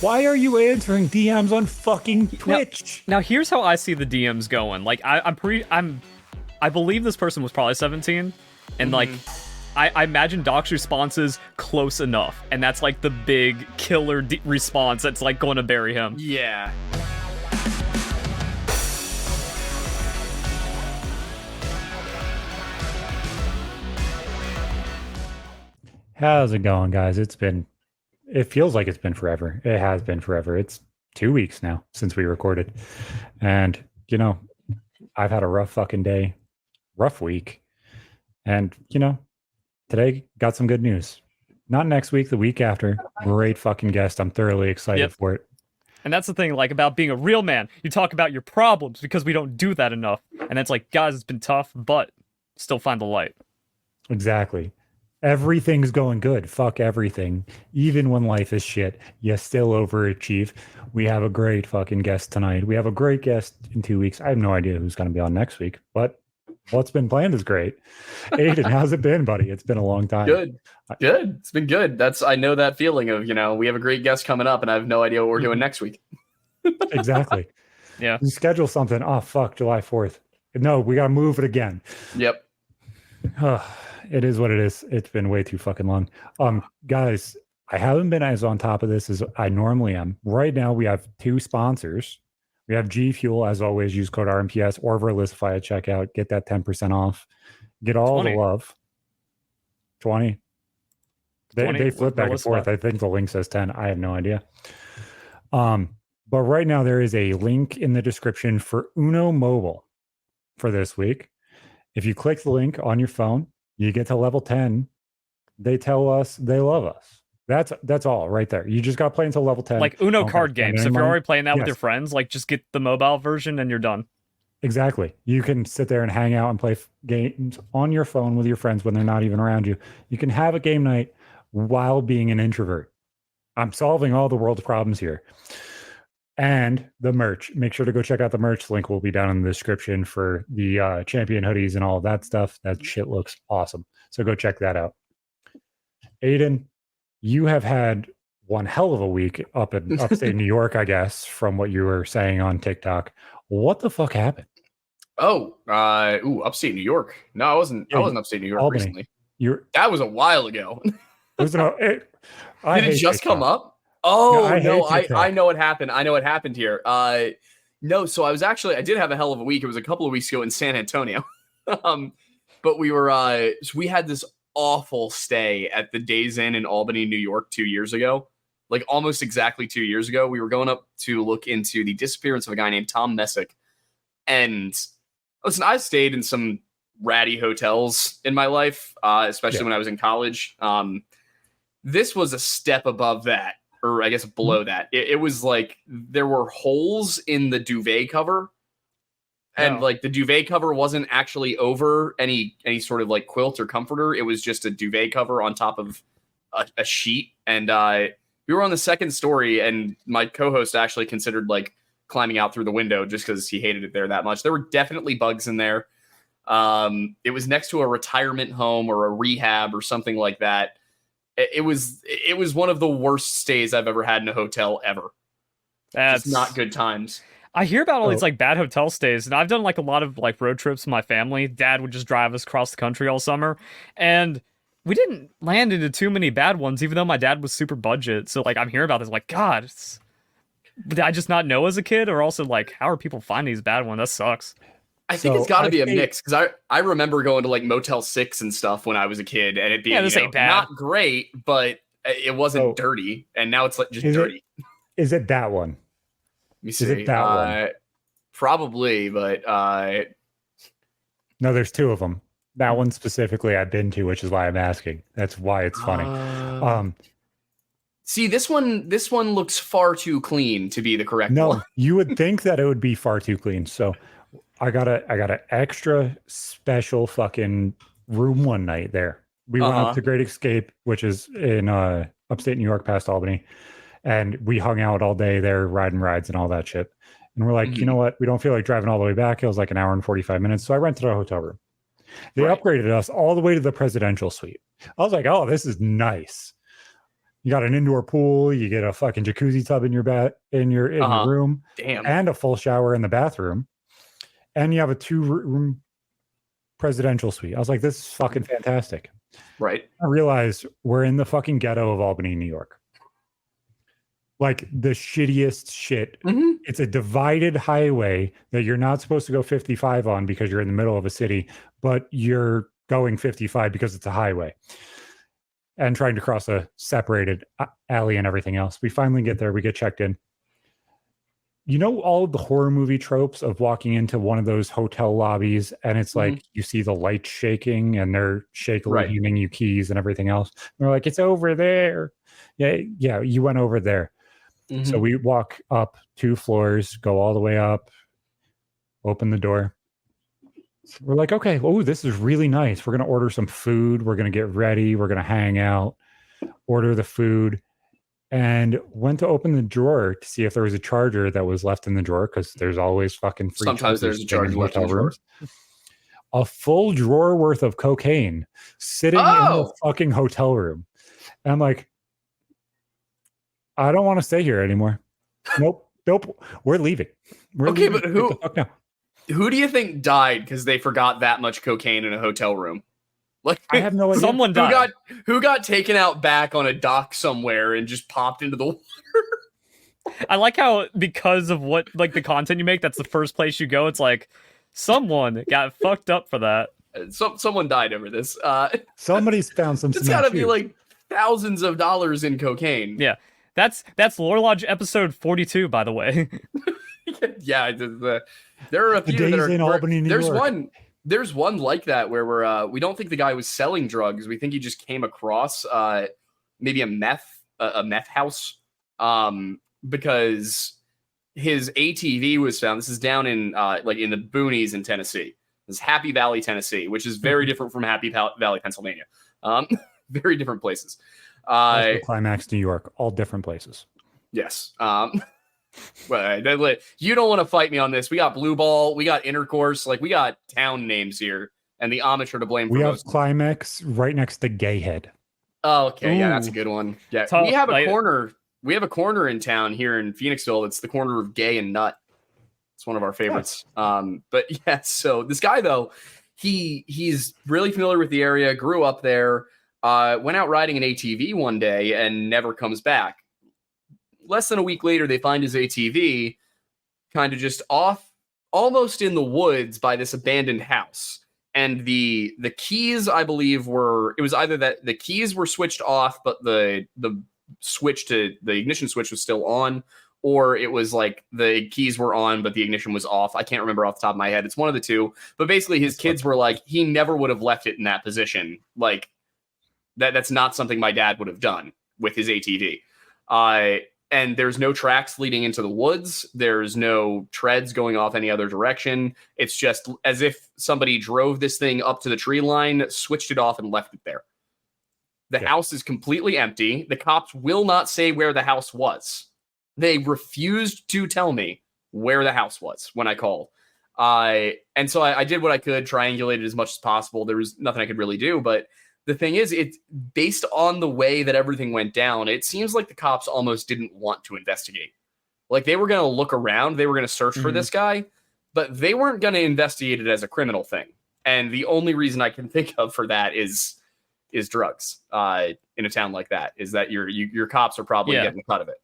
Why are you answering DMs on fucking Twitch? Now here's how I see the DMs going. Like I believe this person was probably 17, and like I imagine Doc's response is close enough, and that's like the big killer response that's like going to bury him. Yeah. How's it going, guys? It feels like it's been forever. It has been forever. It's 2 weeks now since we recorded. And, you know, I've had a rough fucking day, rough week. And, you know, today got some good news. Not next week, the week after. Great fucking guest. I'm thoroughly excited for it. And that's the thing, like, about being a real man. You talk about your problems because we don't do that enough. And it's like, guys, it's been tough, but still find the light. Exactly. Everything's going good. Fuck everything. Even when life is shit, you still overachieve. We have a great fucking guest tonight. We have a great guest in 2 weeks. I have no idea who's going to be on next week, but what's been planned is great. Aiden, how's it been, buddy? It's been a long time. Good. It's been good. I know that feeling of, we have a great guest coming up and I have no idea what we're doing next week. Exactly. Yeah. You schedule something. Oh, fuck, July 4th. No, we got to move it again. Yep. It is what it is. It's been way too fucking long. Guys, I haven't been as on top of this as I normally am. Right now, we have 2 sponsors. We have G Fuel, as always. Use code RMTS or verlisify at checkout. Get that 10% off. Get all 20. the love. 20. They flip back and forth. I think the link says 10. I have no idea. But right now, there is a link in the description for Uno Mobile for this week. If you click the link on your phone, you get to level 10. They tell us they love us. That's all right there. You just got to play until level 10. Like Uno card games. So if you're already playing that with your friends, like just get the mobile version and you're done. Exactly. You can sit there and hang out and play games on your phone with your friends when they're not even around you. You can have a game night while being an introvert. I'm solving all the world's problems here. And the merch. Make sure to go check out the merch. Link will be down in the description for the champion hoodies and all that stuff. That shit looks awesome. So go check that out. Aiden, you have had one hell of a week up in upstate New York, I guess, from what you were saying on TikTok. What the fuck happened? Upstate New York. No, I wasn't upstate New York Albany. recently. That was a while ago. Did it just come up? Oh, no, I know what happened. I know what happened here. No, so I did have a hell of a week. It was a couple of weeks ago in San Antonio. But we were, we had this awful stay at the Days Inn in Albany, New York 2 years ago. Like almost exactly 2 years ago. We were going up to look into the disappearance of a guy named Tom Messick. And listen, I've stayed in some ratty hotels in my life, especially when I was in college. This was a step above that. Or I guess below that. It was like there were holes in the duvet cover. And like the duvet cover wasn't actually over any sort of like quilt or comforter. It was just a duvet cover on top of a sheet. And we were on the second story and my co-host actually considered like climbing out through the window just because he hated it there that much. There were definitely bugs in there. It was next to a retirement home or a rehab or something like that. It was one of the worst stays I've ever had in a hotel ever. That's just not good times. I hear about all these like bad hotel stays, and I've done like a lot of like road trips with my family. Dad would just drive us across the country all summer, and we didn't land into too many bad ones, even though my dad was super budget. So like I'm hearing about this, like God, did I just not know as a kid, or also like how are people finding these bad ones? That sucks. I think it's got to be a mix because I remember going to like Motel 6 and stuff when I was a kid, and it being not great, but it wasn't dirty, and now it's like just dirty. Is it that one? Let me see. Is it that one? Probably, but no, there's 2 of them. That one specifically I've been to, which is why I'm asking. That's why it's funny. See, this one looks far too clean to be the correct one. No, you would think that it would be far too clean. So I got an extra special fucking room one night there. We went up to Great Escape, which is in upstate New York past Albany. And we hung out all day there, riding rides and all that shit. And we're like, you know what? We don't feel like driving all the way back. It was like an hour and 45 minutes. So I rented a hotel room. They upgraded us all the way to the presidential suite. I was like, oh, this is nice. You got an indoor pool. You get a fucking jacuzzi tub in your room, Damn. and a full shower in the bathroom, and you have a 2-room presidential suite. I was like, this is fucking fantastic. Right. I realized we're in the fucking ghetto of Albany, New York. Like the shittiest shit. Mm-hmm. It's a divided highway that you're not supposed to go 55 on because you're in the middle of a city, but you're going 55 because it's a highway and trying to cross a separated alley and everything else. We finally get there. We get checked in. You know, all of the horror movie tropes of walking into one of those hotel lobbies and it's like you see the lights shaking and they're shakily handing you keys and everything else. And they're like, it's over there. Yeah, you went over there. Mm-hmm. So we walk up 2 floors, go all the way up, open the door. We're like, okay, oh, this is really nice. We're going to order some food. We're going to get ready. We're going to hang out, order the food. And went to open the drawer to see if there was a charger that was left in the drawer, because there's always fucking free. Sometimes there's a charger left in the drawer. A full drawer worth of cocaine sitting in the fucking hotel room. And I'm like, I don't want to stay here anymore. Nope. We're leaving. But who do you think died because they forgot that much cocaine in a hotel room? Like, I have no idea. Someone died. Who got taken out back on a dock somewhere and just popped into the water? I like how, because of what, like, the content you make, that's the first place you go. It's like, someone got fucked up for that. Someone died over this. Somebody's found some. It's got to be like thousands of dollars in cocaine. Yeah, that's Lore Lodge episode 42, by the way. Yeah, there are a few that are in Albany, New York. There's one like that where we don't think the guy was selling drugs. We think he just came across maybe a meth house, because his ATV was found. This is down in like in the boonies in Tennessee. This is Happy Valley, Tennessee, which is very different from Happy Valley, Pennsylvania. Very different places. Climax, New York, all different places. Yes. Well, you don't want to fight me on this. We got Blue Ball, we got Intercourse, like we got town names here, and the Amish are to blame. We have Climax right next to Gayhead. Oh, okay, yeah, that's a good one. Yeah, we have a corner. We have a corner in town here in Phoenixville. It's the corner of Gay and Nut. It's one of our favorites. Yes. But yeah, so this guy though, he's really familiar with the area. Grew up there. Went out riding an ATV one day and never comes back. Less than a week later, they find his ATV kind of just off, almost in the woods by this abandoned house. And the keys, I believe, it was either that the keys were switched off, but the switch to the ignition switch was still on, or it was like the keys were on, but the ignition was off. I can't remember off the top of my head. It's one of the two. But basically, his kids were like, he never would have left it in that position. Like, that's not something my dad would have done with his ATV. And there's no tracks leading into the woods. There's no treads going off any other direction. It's just as if somebody drove this thing up to the tree line, switched it off, and left it there. The house is completely empty. The cops will not say where the house was. They refused to tell me where the house was when I called. And so I did what I could, triangulated as much as possible. There was nothing I could really do, but the thing is, it's based on the way that everything went down. It seems like the cops almost didn't want to investigate. Like, they were going to look around. They were going to search for this guy, but they weren't going to investigate it as a criminal thing. And the only reason I can think of for that is drugs in a town like that, is that your cops are probably getting a cut of it.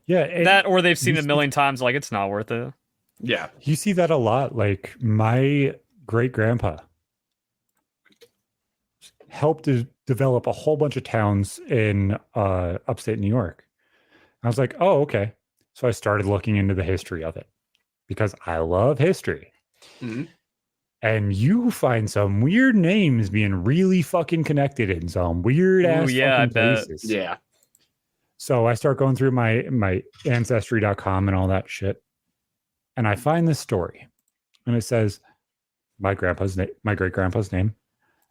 Yeah. That, or they've seen it a million times, like, it's not worth it. Yeah. You see that a lot. Like, my great-grandpa helped to develop a whole bunch of towns in upstate New York. I was like, oh, okay. So I started looking into the history of it because I love history. Mm-hmm. And you find some weird names being really fucking connected in some weird ass fucking places. Yeah. So I start going through my ancestry.com and all that shit. And I find this story. And it says my great-grandpa's name.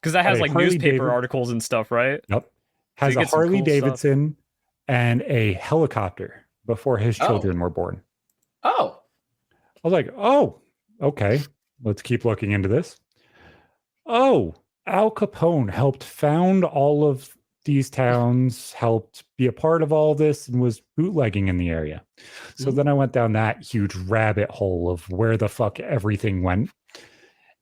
Because that has like newspaper articles and stuff, right? Yep. Has a Harley Davidson and a helicopter before his children were born. Oh. I was like, oh, okay. Let's keep looking into this. Oh, Al Capone helped found all of these towns helped be a part of all this and was bootlegging in the area. So then I went down that huge rabbit hole of where the fuck everything went.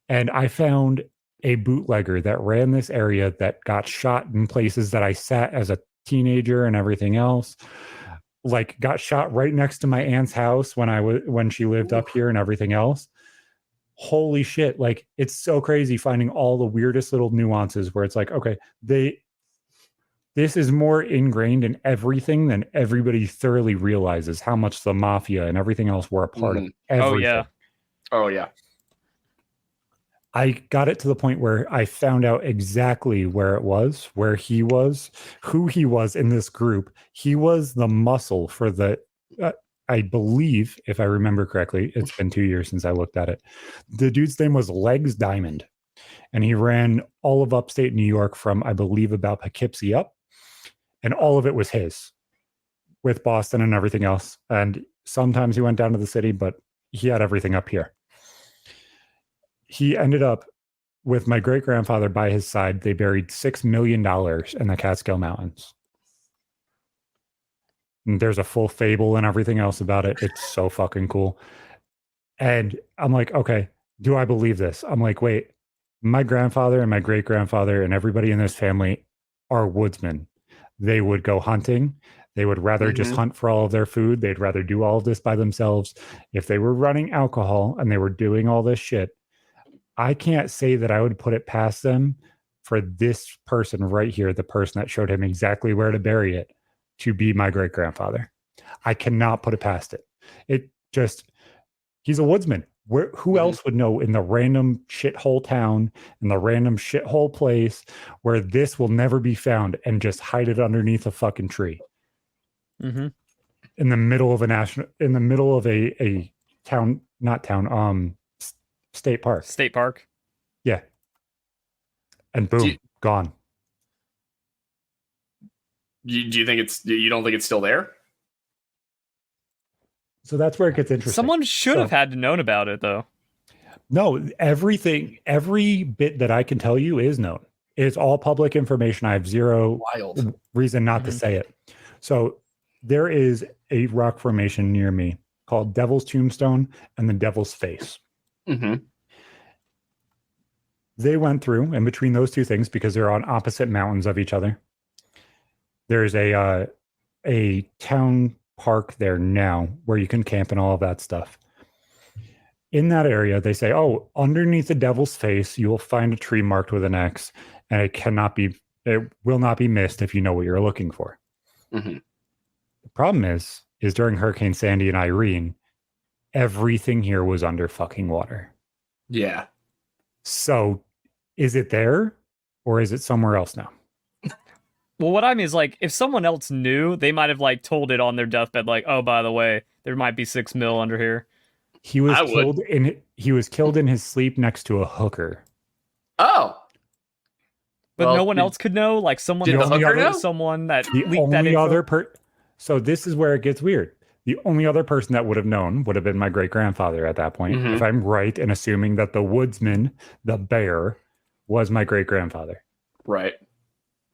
And I found a bootlegger that ran this area that got shot in places that I sat as a teenager and everything else. Like got shot right next to my aunt's house when she lived up here and everything else. Holy shit. Like it's so crazy finding all the weirdest little nuances where it's like, okay, this is more ingrained in everything than everybody thoroughly realizes how much the mafia and everything else were a part of everything. Oh yeah. I got it to the point where I found out exactly where it was, where he was, who he was in this group. He was the muscle for the, I believe, if I remember correctly, it's been 2 years since I looked at it. The dude's name was Legs Diamond, and he ran all of upstate New York from, I believe, about Poughkeepsie up, and all of it was his, with Boston and everything else. And sometimes he went down to the city, but he had everything up here. He ended up with my great-grandfather by his side. They buried $6 million in the Catskill Mountains. And there's a full fable and everything else about it. It's so fucking cool. And I'm like, okay, do I believe this? I'm like, wait, my grandfather and my great-grandfather and everybody in this family are woodsmen. They would go hunting. They would rather just hunt for all of their food. They'd rather do all of this by themselves. If they were running alcohol and they were doing all this shit, I can't say that I would put it past them for this person right here, the person that showed him exactly where to bury it, to be my great-grandfather. I cannot put it past it. It just, he's a woodsman. Who else would know in the random shithole town, in the random shithole place where this will never be found and just hide it underneath a fucking tree? In the middle of a town, not town, state park. State park. Yeah. And boom, gone. Do you think you don't think it's still there? So that's where it gets interesting. Someone should have had to known about it, though. No, every bit that I can tell you is known. It's all public information. I have zero reason not to say it. So there is a rock formation near me called Devil's Tombstone and the Devil's Face. They went through, and between those two things, because they're on opposite mountains of each other, there's a town park there now where you can camp and all of that stuff. In that area, they say, oh, underneath the Devil's Face, you will find a tree marked with an X, and it will not be missed if you know what you're looking for. The problem is during Hurricane Sandy and Irene, everything here was under fucking water. Yeah. So is it there or is it somewhere else now? Well, what I mean is, like, if someone else knew, they might have, like, told it on their deathbed, like, oh, by the way, there might be $6 million under here. He was killed in his sleep next to a hooker. Oh. But no one else could know? Like, someone else know? Someone that leaked that info? So this is where it gets weird. The only other person that would have known would have been my great-grandfather at that point, if I'm right in assuming that the woodsman, the bear, was my great-grandfather. Right.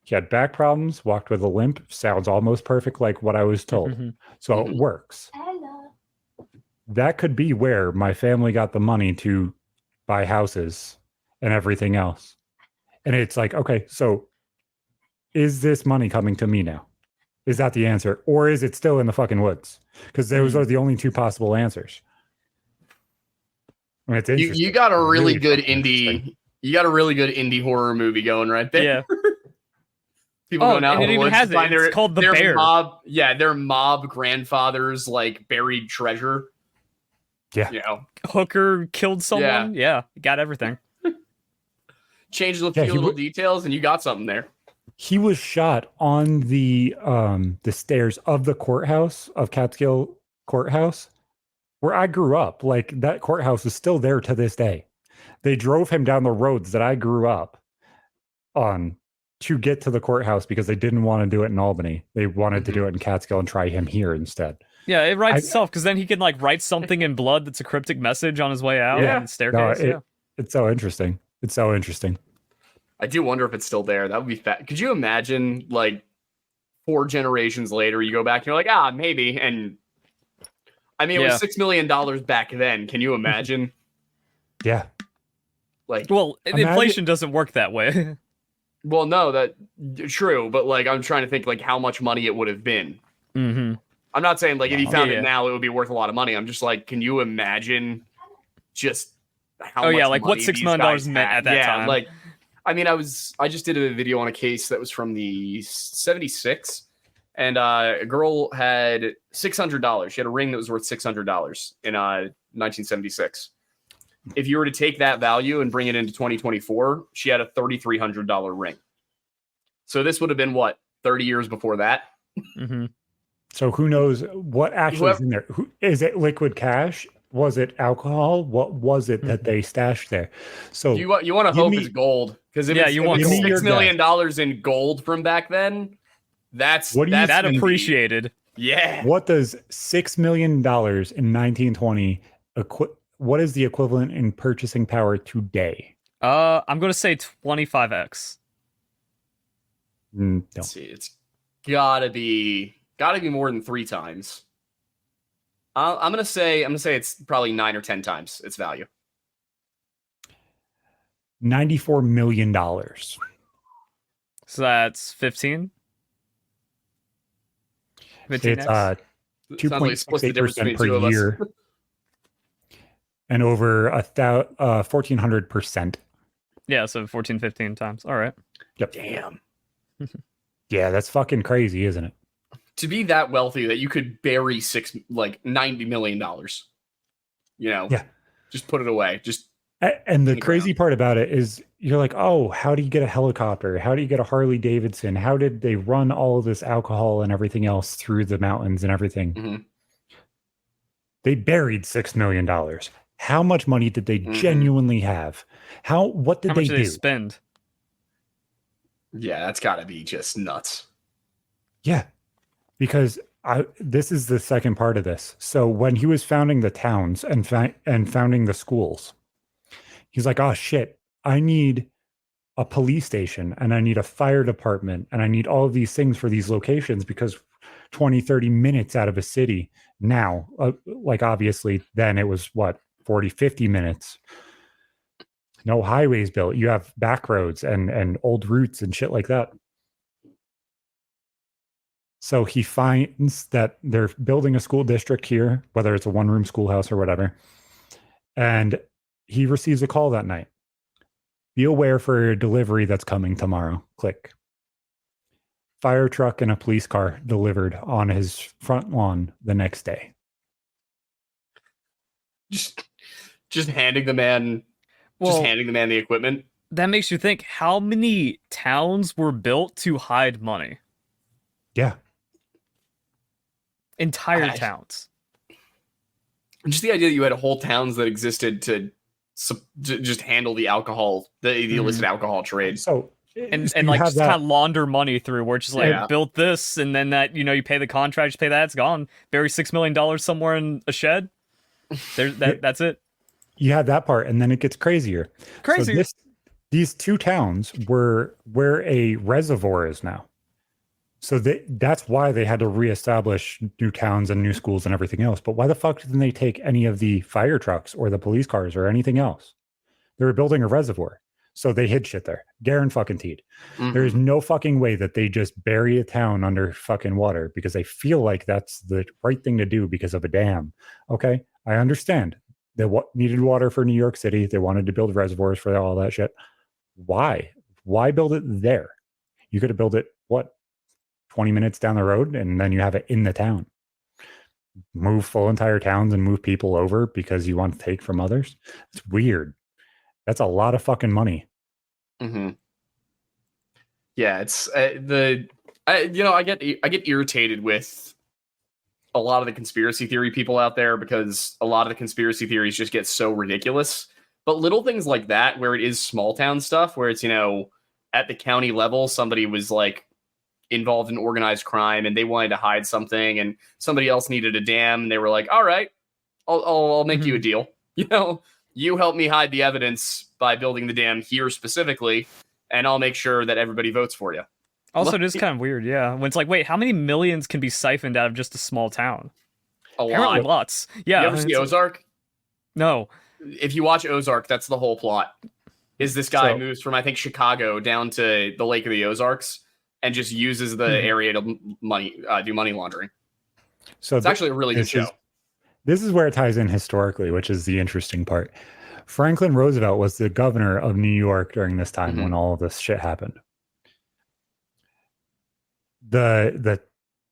He had back problems, walked with a limp, sounds almost perfect like what I was told. So it works. That could be where my family got the money to buy houses and everything else. And it's like, okay, so is this money coming to me now? Is that the answer? Or is it still in the fucking woods? Because those are the only two possible answers. I mean, it's you got a really good indie horror movie going right there. Yeah. People going out and it even has it. It's called The Bear. Their mob grandfather's like buried treasure. Yeah. You know, hooker killed someone. Yeah, got everything. Change a few little details, and you got something there. He was shot on the stairs of the courthouse of Catskill Courthouse, where I grew up. Like that courthouse is still there to this day. They drove him down the roads that I grew up on to get to the courthouse because they didn't want to do it in Albany. They wanted to do it in Catskill and try him here instead. Yeah, it writes itself because then he can like write something in blood that's a cryptic message on his way out on the staircase. It's so interesting. It's so interesting. I do wonder if it's still there. That would be fat. Could you imagine, like, 4 generations later, you go back and you're like, maybe. And I mean, it was $6 million back then. Can you imagine? Yeah. Like, well, inflation doesn't work that way. Well, no, that true. But like, I'm trying to think like how much money it would have been. Mm-hmm. I'm not saying like if you found it now, it would be worth a lot of money. I'm just like, can you imagine just how much like what $6 million meant at that time? Like, I mean, I just did a video on a case that was from the 76, and a girl had $600. She had a ring that was worth $600 in 1976. If you were to take that value and bring it into 2024, she had a $3,300 ring. So this would have been what, 30 years before that? Mm-hmm. So who knows what actually is in there? Is it liquid cash? Was it alcohol? What was it that they stashed there? So you want to hope it's gold, because if you want $6 million in gold from back then, that's appreciated. Yeah. What does $6 million in 1920 what is the equivalent in purchasing power today? I'm going to say 25x. No. Let's see, it's gotta be more than 3 times. I'm gonna say it's probably 9 or 10 times its value. $94 million. So that's 15. 15x? It's 2.68% per year. And over 1,400%. Yeah, so 14, 15 times. All right. Yep. Damn. Yeah, that's fucking crazy, isn't it? To be that wealthy that you could bury $90 million. You know? Yeah. Just put it away. And the crazy part about it is you're like, oh, how do you get a helicopter? How do you get a Harley Davidson? How did they run all of this alcohol and everything else through the mountains and everything? Mm-hmm. They buried $6 million. How much money did they genuinely have? What did they do? They spend? Yeah, that's got to be just nuts. Yeah, because this is the second part of this. So when he was founding the towns and founding the schools, he's like, oh shit, I need a police station and I need a fire department and I need all of these things for these locations because 20, 30 minutes out of a city now, like obviously then it was what, 40, 50 minutes. No highways built. You have back roads and old routes and shit like that. So he finds that they're building a school district here, whether it's a one-room schoolhouse or whatever. And he receives a call that night. Be aware for a delivery that's coming tomorrow. Click. Fire truck and a police car delivered on his front lawn the next day. Just handing the man the equipment. That makes you think, how many towns were built to hide money? Yeah. Entire towns. Just the idea that you had whole towns that existed to just handle the alcohol, the illicit alcohol trade. So and like just kind of launder money through, where it's just like built this, and then that, you pay the contract, just pay that, it's gone. Bury $6 million somewhere in a shed. That's it. You have that part, and then it gets crazier. So these 2 towns were where a reservoir is now. So that's why they had to reestablish new towns and new schools and everything else. But why the fuck didn't they take any of the fire trucks or the police cars or anything else? They were building a reservoir. So they hid shit there. Guaranteed. There is no fucking way that they just bury a town under fucking water because they feel like that's the right thing to do because of a dam. Okay, I understand. They needed water for New York City. They wanted to build reservoirs for all that shit. Why? Why build it there? You could have built it, 20 minutes down the road, and then you have it in the town. Move full entire towns and move people over because you want to take from others. It's weird. That's a lot of fucking money. Mm-hmm. Yeah, it's I get irritated with a lot of the conspiracy theory people out there because a lot of the conspiracy theories just get so ridiculous. But little things like that, where it is small town stuff, where it's, at the county level, somebody was like involved in organized crime and they wanted to hide something and somebody else needed a dam. And they were like, all right, I'll make you a deal. You help me hide the evidence by building the dam here specifically. and I'll make sure that everybody votes for you. Also, it is kind of weird, yeah. When it's like, wait, how many millions can be siphoned out of just a small town? Apparently lot. lots. Yeah. You ever see Ozark? No. If you watch Ozark, that's the whole plot. Is this guy moves from, I think, Chicago down to the Lake of the Ozarks and just uses the area to do money laundering. So it's actually a really good show. This is where it ties in historically, which is the interesting part. Franklin Roosevelt was the governor of New York during this time when all of this shit happened. The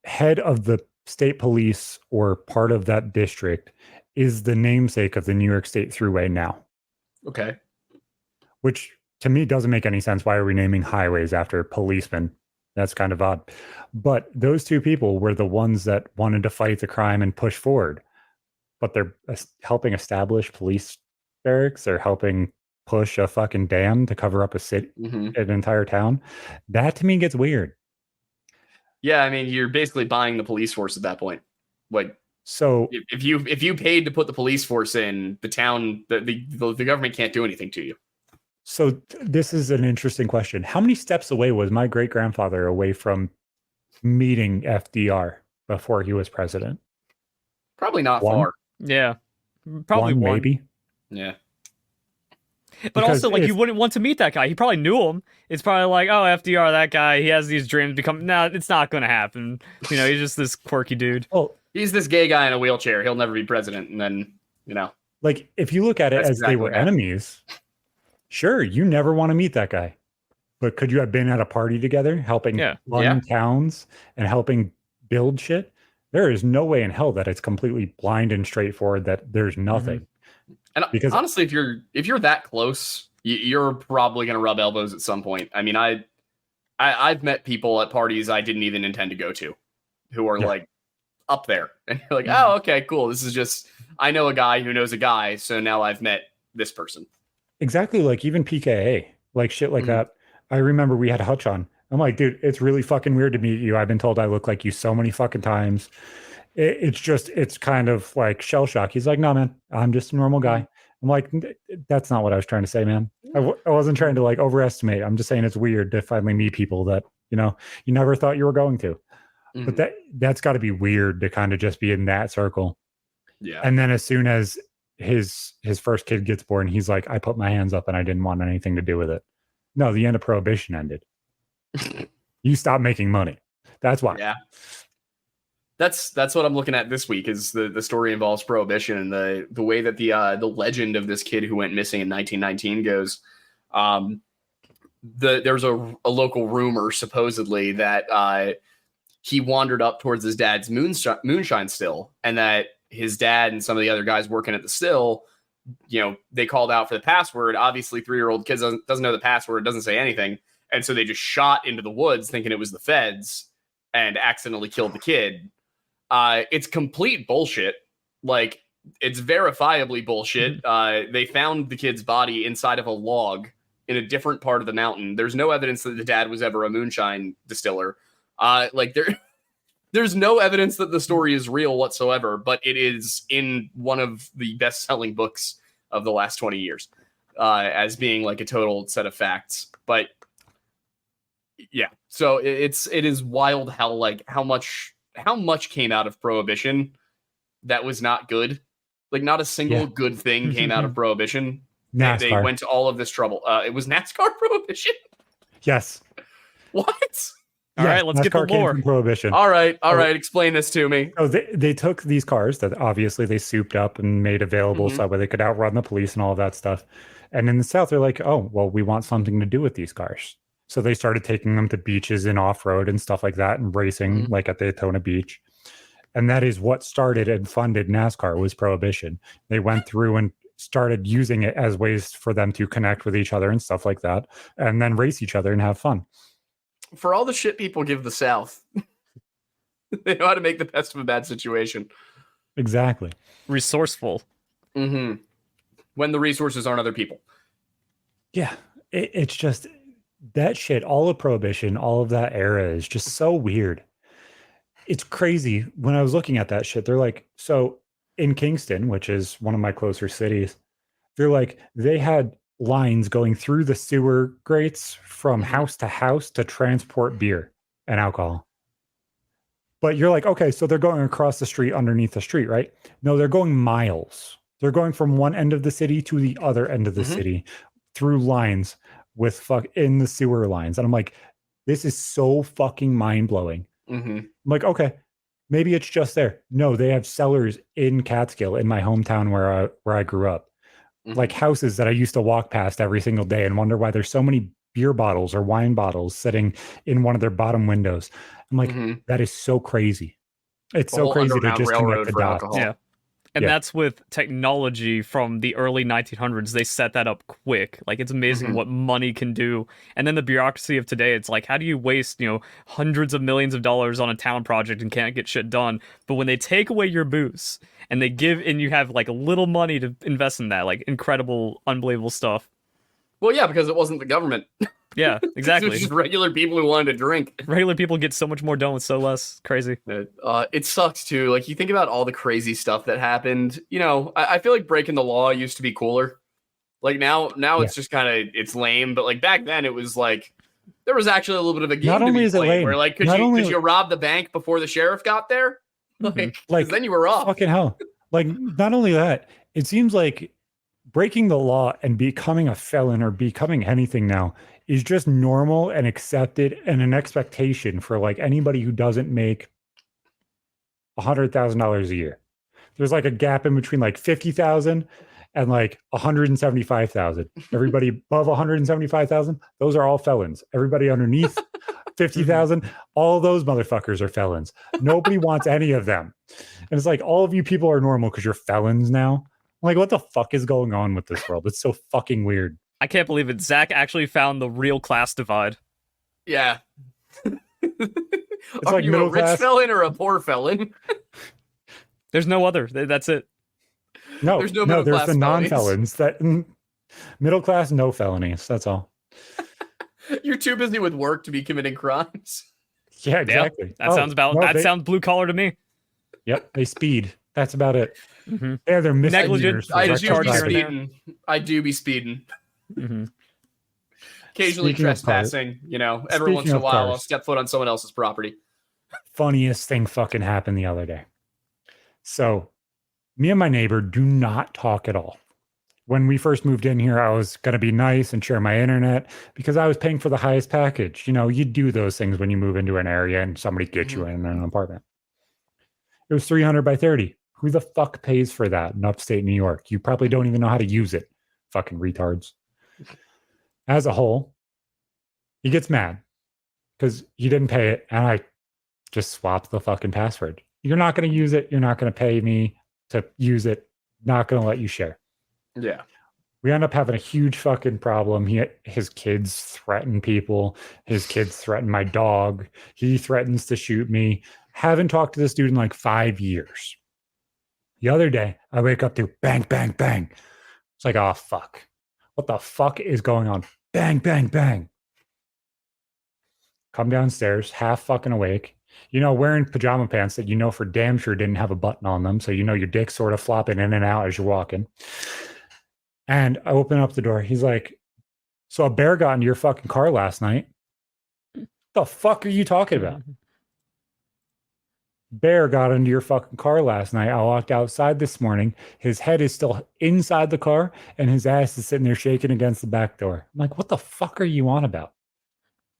head of the state police, or part of that district, is the namesake of the New York State Thruway now. Okay. Which to me doesn't make any sense. Why are we naming highways after policemen? That's kind of odd. But those two people were the ones that wanted to fight the crime and push forward. But they're helping establish police barracks. They're helping push a fucking dam to cover up a city, an entire town. That to me gets weird. Yeah, I mean, you're basically buying the police force at that point. Like, so if you paid to put the police force in the town, the government can't do anything to you. So this is an interesting question. How many steps away was my great grandfather away from meeting FDR before he was president? Probably not far. Yeah, probably one. Maybe. Yeah. But because also, like, you wouldn't want to meet that guy. He probably knew him. It's probably like, oh, FDR, that guy, he has these dreams. It's not going to happen. You know, he's just this quirky dude. Well, he's this gay guy in a wheelchair. He'll never be president. And then, you know. Like, if you look at it as they were enemies, sure, you never want to meet that guy. But could you have been at a party together, helping run towns and helping build shit? There is no way in hell that it's completely blind and straightforward, that there's nothing. And because honestly, if you're that close, you're probably going to rub elbows at some point. I mean, I've met people at parties I didn't even intend to go to, who are like up there, and you're like, oh, okay, cool. This is just, I know a guy who knows a guy, so now I've met this person. Exactly, like even PKA, like shit like that. I remember we had Hutch on. I'm like, dude, it's really fucking weird to meet you. I've been told I look like you so many fucking times. It's kind of like shell shock. He's like, no, man, I'm just a normal guy. I'm like, that's not what I was trying to say, man. I wasn't trying to like overestimate. I'm just saying it's weird to finally meet people that, you know, you never thought you were going to. But that's got to be weird to kind of just be in that circle. Yeah. And then as soon as his first kid gets born, he's like, I put my hands up and I didn't want anything to do with it. No, the end of Prohibition ended. You stopped making money. That's why. Yeah. That's what I'm looking at this week. Is the story involves Prohibition, and the way that the legend of this kid who went missing in 1919 goes. There's a local rumor supposedly that he wandered up towards his dad's moonshine still, and that his dad and some of the other guys working at the still, you know, they called out for the password. Obviously, 3-year-old kid doesn't know the password, doesn't say anything, and so they just shot into the woods thinking it was the feds and accidentally killed the kid. It's complete bullshit. Like, it's verifiably bullshit. They found the kid's body inside of a log in a different part of the mountain. There's no evidence that the dad was ever a moonshine distiller. There's no evidence that the story is real whatsoever, but it is in one of the best-selling books of the last 20 years, as being like a total set of facts. But yeah, so it is wild how much came out of Prohibition that was not good. Like, not a single good thing came out of Prohibition. They went to all of this trouble. It was NASCAR Prohibition? Yes. What? All right, let's get the lore. Prohibition. All right. Explain this to me. So they took these cars that obviously they souped up and made available so where they could outrun the police and all of that stuff. And in the South, they're like, oh, well, we want something to do with these cars. So they started taking them to beaches and off-road and stuff like that and racing like at Daytona Beach. And that is what started and funded NASCAR, was Prohibition. They went through and started using it as ways for them to connect with each other and stuff like that, and then race each other and have fun. For all the shit people give the South, they know how to make the best of a bad situation. Exactly. Resourceful. When the resources aren't other people. Yeah. It's just that shit, all of Prohibition, all of that era is just so weird. It's crazy. When I was looking at that shit, they're like, so in Kingston, which is one of my closer cities, they're like, they had lines going through the sewer grates from house to house to transport beer and alcohol. But you're like, okay, so they're going across the street underneath the street, right? No, they're going miles. They're going from one end of the city to the other end of the city through lines with in the sewer lines. And I'm like, this is so fucking mind-blowing. I'm like, okay, maybe it's just there. No, they have cellars in Catskill, in my hometown where I grew up. Like houses that I used to walk past every single day and wonder why there's so many beer bottles or wine bottles sitting in one of their bottom windows. I'm like, that is so crazy. It's so crazy to just connect the dots. Yeah. And that's with technology from the early 1900s. They set that up quick. Like, it's amazing what money can do. And then the bureaucracy of today, it's like, how do you waste, hundreds of millions of dollars on a town project and can't get shit done? But when they take away your booze and they give, and you have like a little money to invest in that, like incredible, unbelievable stuff. Well, yeah, because it wasn't the government. Yeah, exactly. It was just regular people who wanted to drink. Regular people get so much more done with so less. Crazy. It sucks too. Like, you think about all the crazy stuff that happened. I feel like breaking the law used to be cooler. Like now it's just kind of, it's lame. But like back then, it was like there was actually a little bit of a game. Not only is it lame, where like could you rob the bank before the sheriff got there? Like then you were off. Fucking hell. Like, not only that, it seems like breaking the law and becoming a felon or becoming anything now is just normal and accepted and an expectation for like anybody who doesn't make $100,000 a year. There's like a gap in between like 50,000 and like 175,000. Everybody above 175,000, those are all felons. Everybody underneath 50,000, all those motherfuckers are felons. Nobody wants any of them. And it's like, all of you people are normal because you're felons now. I'm like, what the fuck is going on with this world? It's so fucking weird. I can't believe it. Zach actually found the real class divide. Yeah. It's are like you a rich felon or a poor felon? There's no other. That's it. No, there's the non-felons. That middle class, no felonies. That's all. You're too busy with work to be committing crimes. Yeah, exactly. Yeah, that sounds blue collar to me. Yep, they speed. That's about it. Yeah, they're negligent. I do be speeding. Occasionally speaking trespassing. Every once in a while, I'll step foot on someone else's property. Funniest thing fucking happened the other day. So, me and my neighbor do not talk at all. When we first moved in here, I was going to be nice and share my internet because I was paying for the highest package. You do those things when you move into an area and somebody gets you in an apartment. It was 300 by 30. Who the fuck pays for that in upstate New York? You probably don't even know how to use it. Fucking retards. As a whole, he gets mad because he didn't pay it, and I just swapped the fucking password. You're not going to use it. You're not going to pay me to use it. Not going to let you share. Yeah. We end up having a huge fucking problem. His kids threaten people. His kids threaten my dog. He threatens to shoot me. Haven't talked to this dude in like 5 years. The other day, I wake up to bang, bang, bang. It's like, oh, fuck. What the fuck is going on? Bang, bang, bang. Come downstairs, half fucking awake. Wearing pajama pants that for damn sure didn't have a button on them. So your dick's sort of flopping in and out as you're walking. And I open up the door. He's like, so a bear got into your fucking car last night. The fuck are you talking about? Bear got into your fucking car last night. I walked outside this morning. His head is still inside the car and his ass is sitting there shaking against the back door. I'm like, what the fuck are you on about?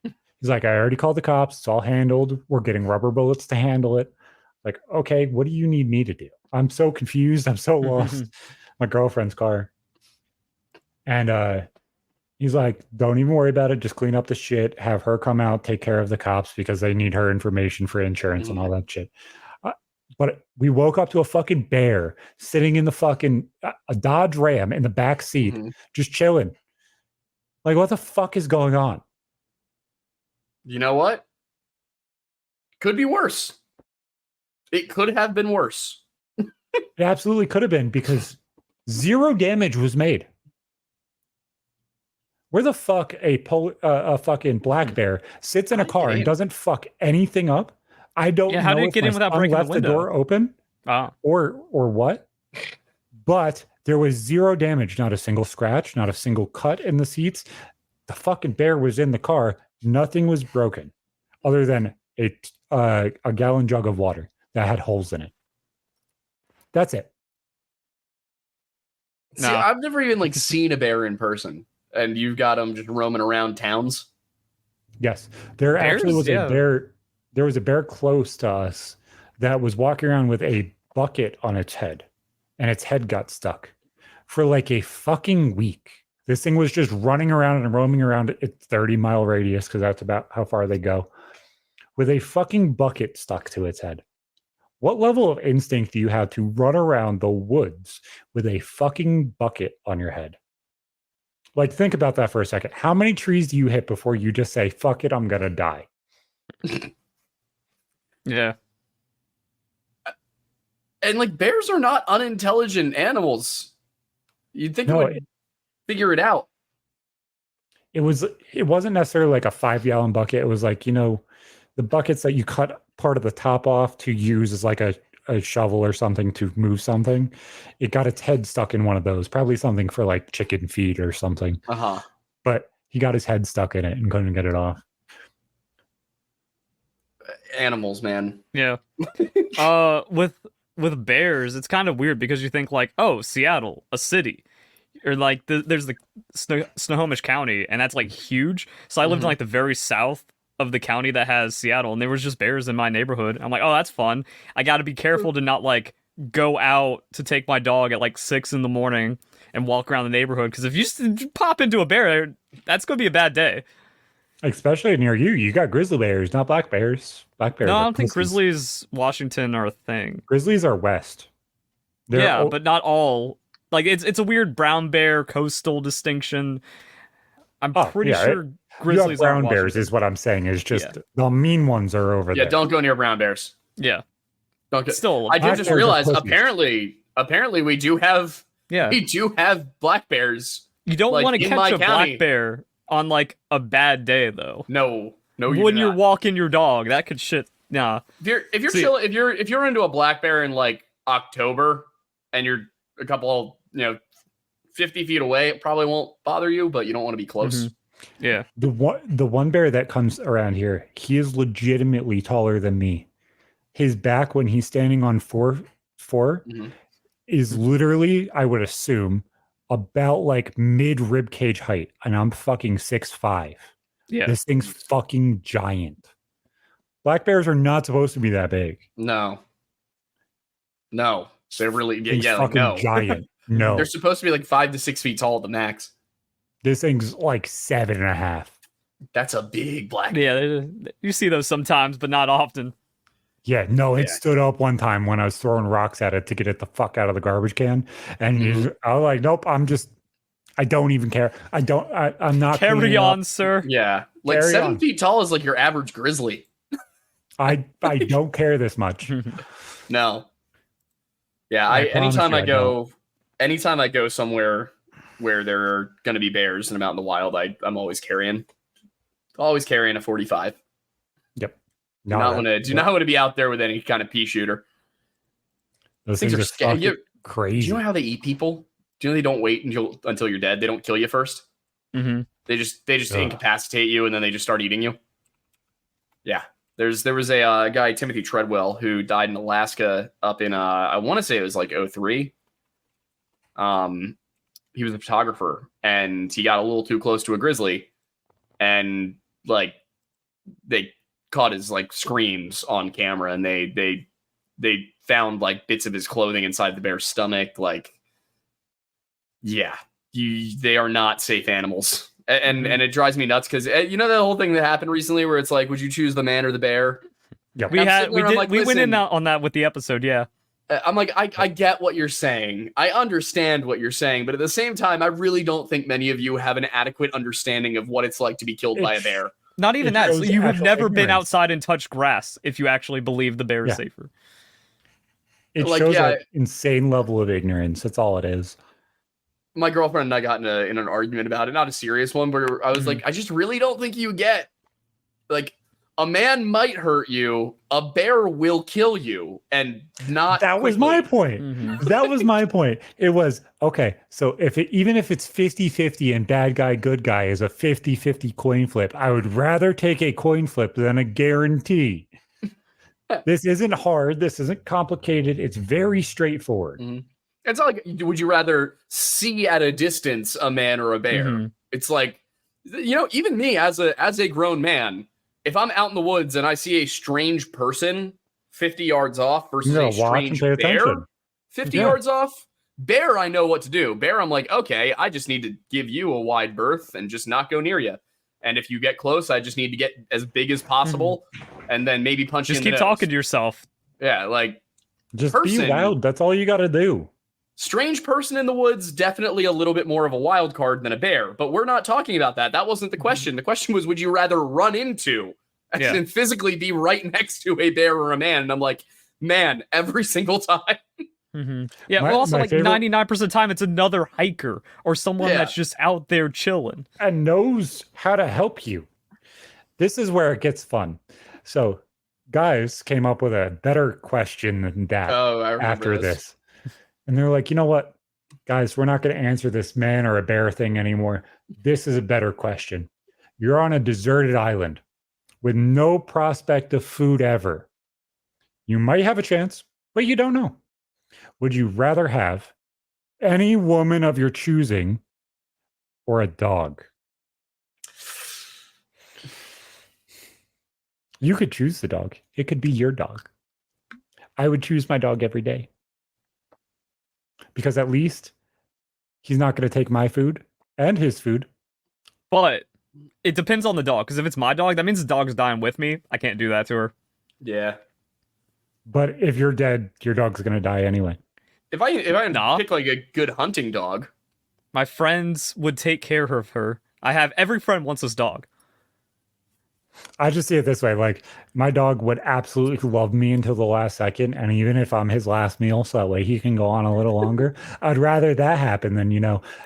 He's like, I already called the cops. It's all handled. We're getting rubber bullets to handle it. Like, okay, what do you need me to do? I'm so confused. I'm so lost. My girlfriend's car. And he's like, don't even worry about it. Just clean up the shit. Have her come out, take care of the cops because they need her information for insurance and all that shit. But we woke up to a fucking bear sitting in the fucking a Dodge Ram in the back seat, just chilling. Like, what the fuck is going on? You know what? Could be worse. It could have been worse. It absolutely could have been because zero damage was made. Where the fuck a fucking black bear sits in a car and doesn't fuck anything up? I don't know. How did it get in without breaking the window? The door open or what? But There was zero damage, not a single scratch, not a single cut in the seats. The fucking bear was in the car. Nothing was broken other than a gallon jug of water that had holes in it. That's it. See, I've never even like seen a bear in person, and you've got them just roaming around towns. Yes, there actually was a bear. There was a bear close to us that was walking around with a bucket on its head, and its head got stuck for like a fucking week. This thing was just running around and roaming around its 30-mile radius, because that's about how far they go, with a fucking bucket stuck to its head. What level of instinct do you have to run around the woods with a fucking bucket on your head? Like, think about that for a second. How many trees do you hit before you just say, fuck it, I'm going to die? Yeah. And like, bears are not unintelligent animals. You'd think it would figure it out. It wasn't necessarily like a 5-gallon bucket. It was like, the buckets that you cut part of the top off to use as like a shovel or something to move something. It got its head stuck in one of those, probably something for like chicken feed or something. But he got his head stuck in it and couldn't get it off. Animals, man. Yeah. With bears, it's kind of weird because you think like, oh, Seattle, a city. Or like there's the Snohomish County, and that's like huge. So I lived in like the very south of the county that has Seattle, and there was just bears in my neighborhood. I'm like, oh, that's fun. I got to be careful to not like go out to take my dog at like 6 a.m. and walk around the neighborhood, because if you pop into a bear, that's gonna be a bad day. Especially near you. You got grizzly bears, not black bears. Black bears. No, I don't think grizzlies, Washington, are a thing. Grizzlies are west. But not all. Like it's a weird brown bear coastal distinction. I'm pretty sure grizzlies are brown bears is what I'm saying. Is just the mean ones are over there. Yeah, don't go near brown bears. Yeah. Don't get, Still, I did just realize apparently we do have black bears. You don't want to catch a black bear on like a bad day though. No, when you're walking your dog, that could shit. Nah. If you're into a black bear in like October and you're a couple 50 feet away, it probably won't bother you, but you don't want to be close. Yeah. The one bear that comes around here, he is legitimately taller than me. His back, when he's standing on four is literally, I would assume, about like mid rib cage height, and I'm fucking 6'5". Yeah. This thing's fucking giant. Black bears are not supposed to be that big. No. They're really giant. No. They're supposed to be like 5 to 6 feet tall at the max. This thing's like 7.5. That's a big black. Yeah, you see those sometimes, but not often. Yeah, no, it stood up one time when I was throwing rocks at it to get it the fuck out of the garbage can. And I was like, nope, I don't even care. I'm not. Carry on, sir. Yeah. Like 7 feet tall is like your average grizzly. I don't care this much. No. Yeah, anytime I go somewhere where there are going to be bears and I'm out in the wild, I'm always carrying a 45. Yep. Do not want to be out there with any kind of pea shooter. Those things are scary. Crazy. Do you know how they eat people? Do you know they don't wait until you're dead? They don't kill you first. Mm-hmm. They just incapacitate you and then they just start eating you. Yeah. There was a guy, Timothy Treadwell, who died in Alaska up in I want to say it was like 2003. He was a photographer and he got a little too close to a grizzly, and like they caught his like screams on camera, and they found like bits of his clothing inside the bear's stomach. Like, yeah, they are not safe animals. And it drives me nuts because the whole thing that happened recently where it's like, would you choose the man or the bear? Yeah, we went in on that with the episode. Yeah, I'm like, I get what you're saying. I understand what you're saying, but at the same time, I really don't think many of you have an adequate understanding of what it's like to be killed by a bear. Not even that. So you have never been outside and touched grass if you actually believe the bear is safer. It shows an insane level of ignorance. That's all it is. My girlfriend and I got in an argument about it, not a serious one, but I was like, I just really don't think you get, like, a man might hurt you, a bear will kill you, and not that quickly. was my point. Mhm. That was my point. It was okay. So even if it's 50-50 and bad guy, good guy is a 50-50 coin flip, I would rather take a coin flip than a guarantee. This isn't hard. This isn't complicated. It's very straightforward. Mhm. It's not like, would you rather see at a distance a man or a bear? Mhm. It's like, even me as a grown man, if I'm out in the woods and I see a strange person 50 yards off versus a strange bear attention. 50 yards off, bear, I know what to do. Bear, I'm like, okay, I just need to give you a wide berth and just not go near you. And if you get close, I just need to get as big as possible and then maybe punch you in the nose. Just keep talking to yourself. Yeah, like, just be loud. That's all you got to do. Strange person in the woods, definitely a little bit more of a wild card than a bear, but we're not talking about that. That wasn't the question. The question was, would you rather run into and physically be right next to a bear or a man? And I'm like, man, every single time. Mm-hmm. Yeah, well, also like 99% of the time, it's another hiker or someone that's just out there chilling and knows how to help you. This is where it gets fun. So, guys came up with a better question than that after this. And they're like, you know what, guys, we're not going to answer this man or a bear thing anymore. This is a better question. You're on a deserted island with no prospect of food ever. You might have a chance, but you don't know. Would you rather have any woman of your choosing or a dog? You could choose the dog. It could be your dog. I would choose my dog every day. Because at least he's not going to take my food and his food. But it depends on the dog. Because if it's my dog, that means the dog's dying with me. I can't do that to her. Yeah. But if you're dead, your dog's going to die anyway. If I pick like a good hunting dog, my friends would take care of her. I have every friend wants this dog. I just see it this way. Like, my dog would absolutely love me until the last second. And even if I'm his last meal, so that way he can go on a little longer, I'd rather that happen than,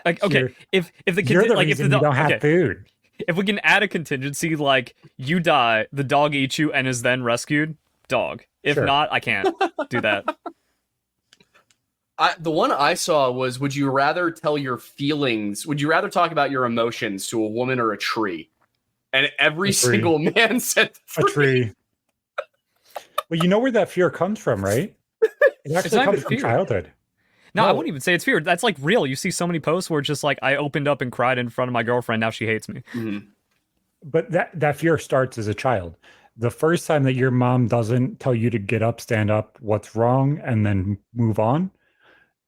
like, okay, if the you're the like, reason if the dog, you don't have food. If we can add a contingency, like you die, the dog eats you and is then rescued, dog. If not, I can't do that. The one I saw was, would you rather tell your feelings? Would you rather talk about your emotions to a woman or a tree? And every single man said a tree. Well, you know where that fear comes from, right? It actually comes from childhood. No, I wouldn't even say it's fear. That's like real. You see so many posts where it's just like, I opened up and cried in front of my girlfriend. Now she hates me. Mm-hmm. But that fear starts as a child. The first time that your mom doesn't tell you to get up, stand up, what's wrong, and then move on,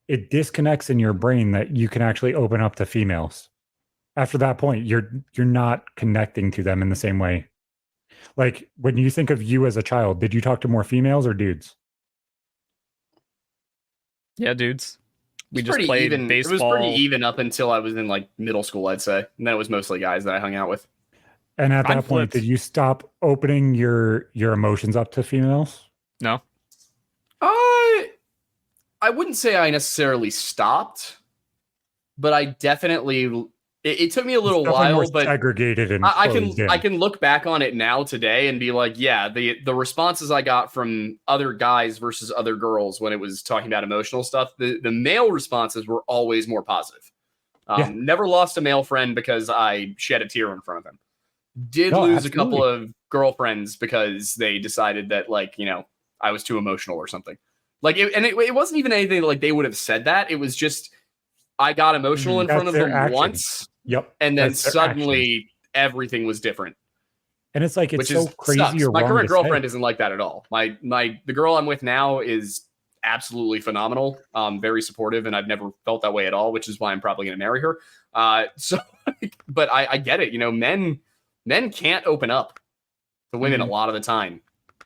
it disconnects in your brain that you can actually open up to females. After that point, you're not connecting to them in the same way. Like, when you think of you as a child, did you talk to more females or dudes? Yeah, dudes. We just played baseball. It was pretty even up until I was in like middle school, I'd say. And then it was mostly guys that I hung out with. And at that point, did you stop opening your emotions up to females? No. I wouldn't say I necessarily stopped, but I definitely... It took me a little while, but segregated and I can look back on it now today and be like, yeah, the responses I got from other guys versus other girls when it was talking about emotional stuff, the male responses were always more positive. Never lost a male friend because I shed a tear in front of him. Did lose a couple of girlfriends because they decided that, like, I was too emotional or something. Like, it wasn't even anything like they would have said that. It was just I got emotional in front of them once. Yep. And then suddenly everything was different. And it's like, it's so crazy. My current girlfriend isn't like that at all. The girl I'm with now is absolutely phenomenal. Very supportive, and I've never felt that way at all, which is why I'm probably going to marry her. But I get it. Men can't open up to women a lot of the time,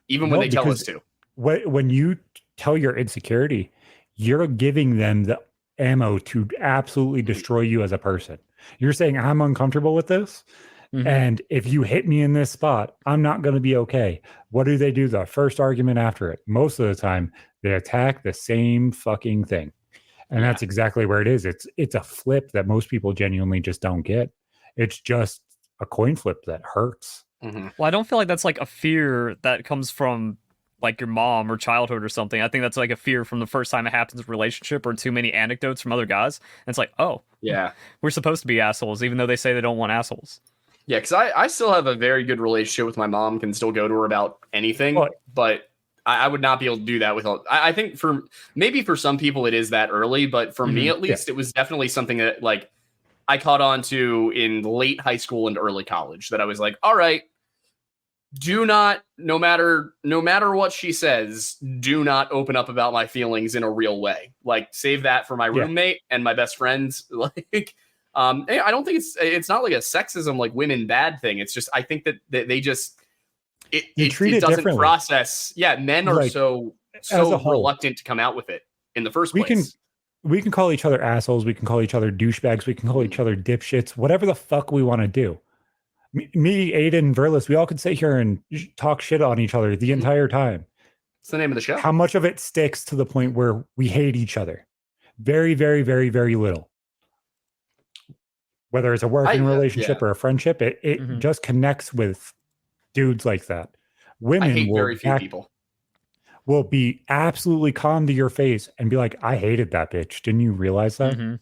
even when they tell us to. When you tell your insecurity, you're giving them the ammo to absolutely destroy you as a person. You're saying, I'm uncomfortable with this. Mm-hmm. And if you hit me in this spot, I'm not going to be okay. What do? The first argument after it? Most of the time, they attack the same fucking thing. And that's exactly where it is. It's a flip that most people genuinely just don't get. It's just a coin flip that hurts. Mm-hmm. Well, I don't feel like that's like a fear that comes from like your mom or childhood or something. I think that's like a fear from the first time it happens in a relationship or too many anecdotes from other guys. And it's like, oh, yeah, we're supposed to be assholes, even though they say they don't want assholes. Yeah, because I still have a very good relationship with my mom, can still go to her about anything, but I would not be able to do that with I think maybe for some people it is that early, but for me at least, it was definitely something that like I caught on to in late high school and early college, that I was like, all right, do not, no matter what she says, do not open up about my feelings in a real way. Like, save that for my roommate and my best friends. Like, I don't think it's not like a sexism, like women bad thing. It's just, I think that they just, it doesn't process. Yeah. Men are like, so reluctant to come out with it in the first place. We can call each other assholes. We can call each other douchebags. We can call each other dipshits, whatever the fuck we want to do. Me, Aiden, Verlis, we all could sit here and talk shit on each other the entire time. It's the name of the show. How much of it sticks to the point where we hate each other? Very, very, very, very little. Whether it's a working relationship or a friendship, it just connects with dudes like that. Women, I hate very few people. Will be absolutely calm to your face and be like, I hated that bitch. Didn't you realize that?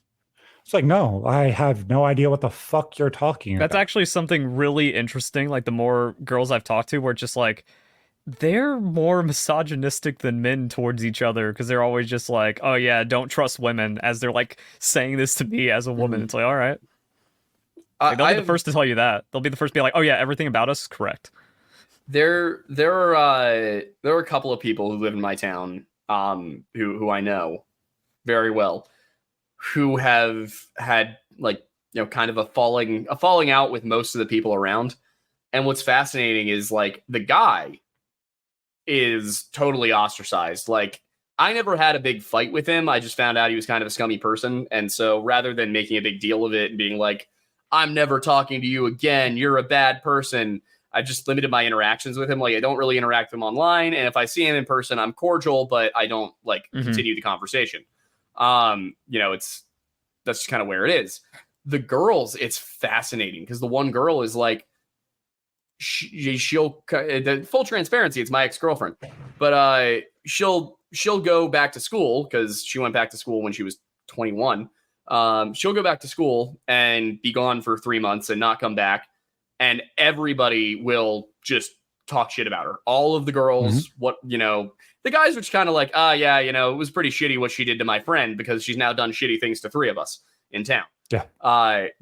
It's like, no, I have no idea what the fuck you're talking about. That's actually something really interesting. Like, the more girls I've talked to, where it's just like, they're more misogynistic than men towards each other, because they're always just like, oh yeah, don't trust women, as they're like saying this to me as a woman. It's like, all right. Like, they'll be the first to tell you that. They'll be the first to be like, oh yeah, everything about us is correct. There are a couple of people who live in my town, who I know very well, who have had, like, kind of a falling out with most of the people around. And what's fascinating is, like, the guy is totally ostracized. Like, I never had a big fight with him. I just found out he was kind of a scummy person. And so rather than making a big deal of it and being like, I'm never talking to you again, you're a bad person, I just limited my interactions with him. Like, I don't really interact with him online. And if I see him in person, I'm cordial, but I don't continue the conversation. That's just kind of where it is. The girls, it's fascinating, because the one girl is like, she'll the full transparency, it's my ex-girlfriend, but she'll go back to school, because she went back to school when she was 21. She'll go back to school and be gone for 3 months and not come back, and everybody will just talk shit about her. All of the girls, the guys were just kind of like, it was pretty shitty what she did to my friend, because she's now done shitty things to 3 of us in town. Yeah.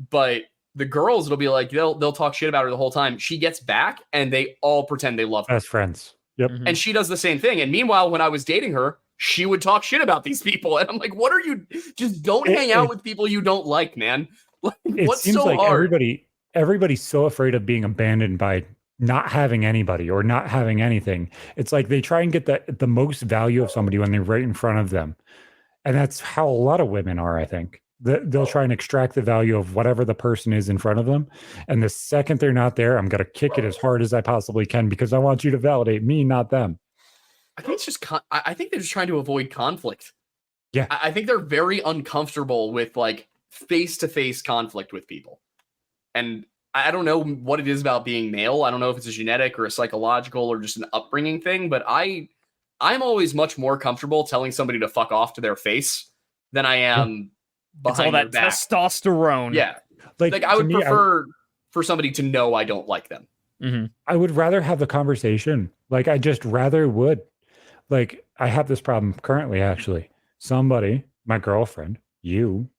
But the girls, it'll be like, they'll talk shit about her the whole time. She gets back and they all pretend they love her. As friends. Yep. And she does the same thing. And meanwhile, when I was dating her, she would talk shit about these people. And I'm like, what are you? Just don't hang out with people you don't like, man. Like, what's so like hard? Everybody's so afraid of being abandoned by not having anybody or not having anything. It's like they try and get the most value of somebody when they're right in front of them. And that's how a lot of women are, I think. They'll try and extract the value of whatever the person is in front of them. And the second they're not there, I'm going to kick it as hard as I possibly can, because I want you to validate me, not them. I think it's just, I think they're just trying to avoid conflict. Yeah. I think they're very uncomfortable with, like, face-to-face conflict with people. And I don't know what it is about being male. I don't know if it's a genetic or a psychological or just an upbringing thing, but I'm always much more comfortable telling somebody to fuck off to their face than I am behind it's all that their back. Testosterone. Yeah. Like I would prefer for somebody to know I don't like them. Mm-hmm. I would rather have the conversation. Like, I just rather would. Like, I have this problem currently, actually. Somebody, my girlfriend, you,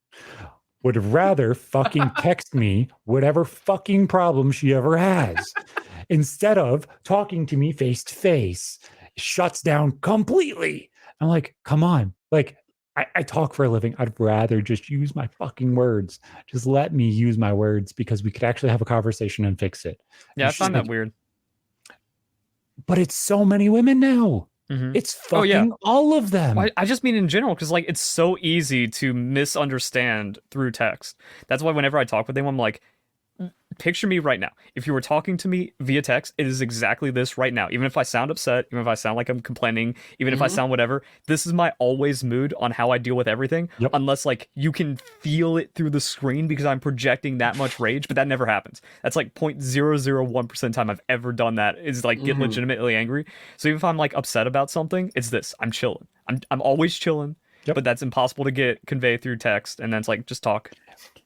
would rather fucking text me whatever fucking problem she ever has instead of talking to me face to face. Shuts down completely. I'm like, come on. Like, I talk for a living. I'd rather just use my fucking words. Just let me use my words, because we could actually have a conversation and fix it. Yeah, I find that weird. But it's so many women now. Mm-hmm. It's fucking all of them. Well, I just mean in general, because, like, it's so easy to misunderstand through text. That's why whenever I talk with them, I'm like, picture me right now. If you were talking to me via text, it is exactly this right now. Even if I sound upset, even if I sound like I'm complaining, even if I sound whatever, this is my always mood on how I deal with everything. Yep. Unless like you can feel it through the screen because I'm projecting that much rage, but that never happens. That's like 0.001% time I've ever done that is like get legitimately angry. So even if I'm like upset about something, it's this. I'm chilling. I'm always chilling. Yep. But that's impossible to get convey through text, and then it's like just talk.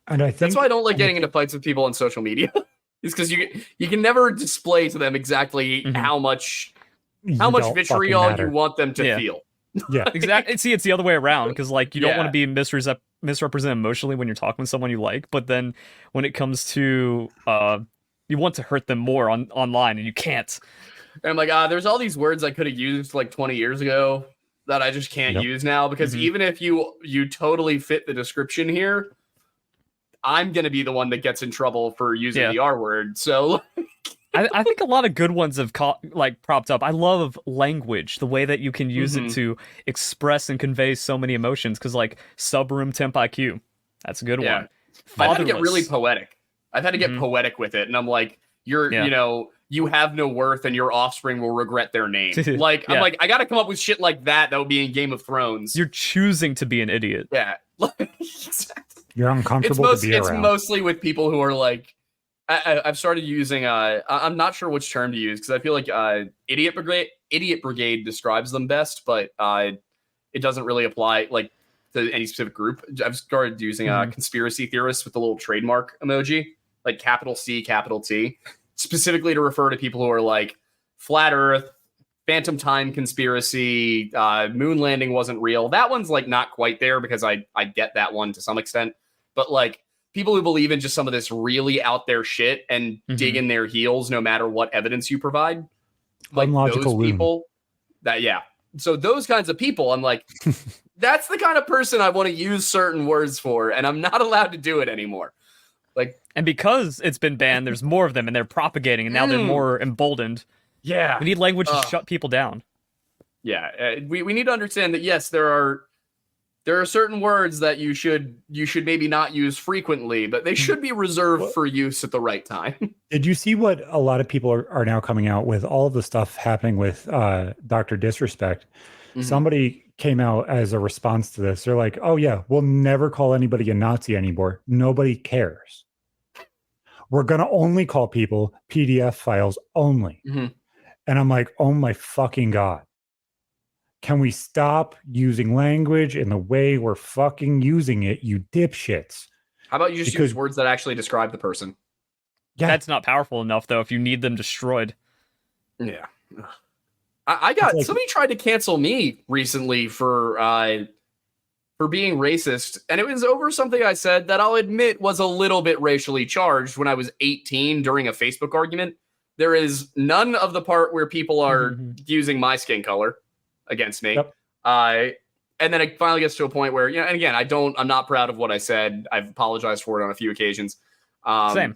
And I think that's why I don't like getting into fights with people on social media. It's because you can never display to them exactly how much vitriol you want them to feel. Yeah, exactly. See, it's the other way around because like you don't want to be misrepresented emotionally when you're talking with someone you like, but then when it comes to you want to hurt them more online and you can't. And I'm like, there's all these words I could have used like 20 years ago that I just can't use now because even if you totally fit the description here, I'm going to be the one that gets in trouble for using the R word. So I think a lot of good ones have propped up. I love language, the way that you can use it to express and convey so many emotions. Because like subroom temp IQ, that's a good one. I've had to get really poetic. I've had to get poetic with it. And I'm like, you have no worth and your offspring will regret their name. Like, I'm like, I got to come up with shit like that would be in Game of Thrones. You're choosing to be an idiot. Yeah. You're uncomfortable to be around. It's mostly with people who are like, I've started using, I'm not sure which term to use because I feel like idiot brigade describes them best, but it doesn't really apply like to any specific group. I've started using conspiracy theorists with the little trademark emoji, like capital C, capital T, specifically to refer to people who are like flat Earth, phantom time conspiracy, moon landing wasn't real. That one's like not quite there because I get that one to some extent, but like people who believe in just some of this really out there shit and dig in their heels no matter what evidence you provide, like those people so those kinds of people, I'm like, that's the kind of person I want to use certain words for, and I'm not allowed to do it anymore. Like, and because it's been banned, there's more of them and they're propagating and now they're more emboldened. Yeah. We need language to shut people down. Yeah. We need to understand that, yes, there are certain words that you should maybe not use frequently, but they should be reserved for use at the right time. Did you see what a lot of people are now coming out with all of the stuff happening with Dr. Disrespect? Somebody came out as a response to this. They're like, oh yeah, we'll never call anybody a Nazi anymore. Nobody cares. We're going to only call people PDF files only. And I'm like, oh my fucking God. Can we stop using language in the way we're fucking using it, you dipshits? How about you just use words that actually describe the person? Yeah. That's not powerful enough, though, if you need them destroyed. Yeah. I got somebody tried to cancel me recently for being racist, and it was over something I said that I'll admit was a little bit racially charged when I was 18 during a Facebook argument. There is none of the part where people are using my skin color against me. Yep. And then it finally gets to a point where, and again, I'm not proud of what I said. I've apologized for it on a few occasions. Same.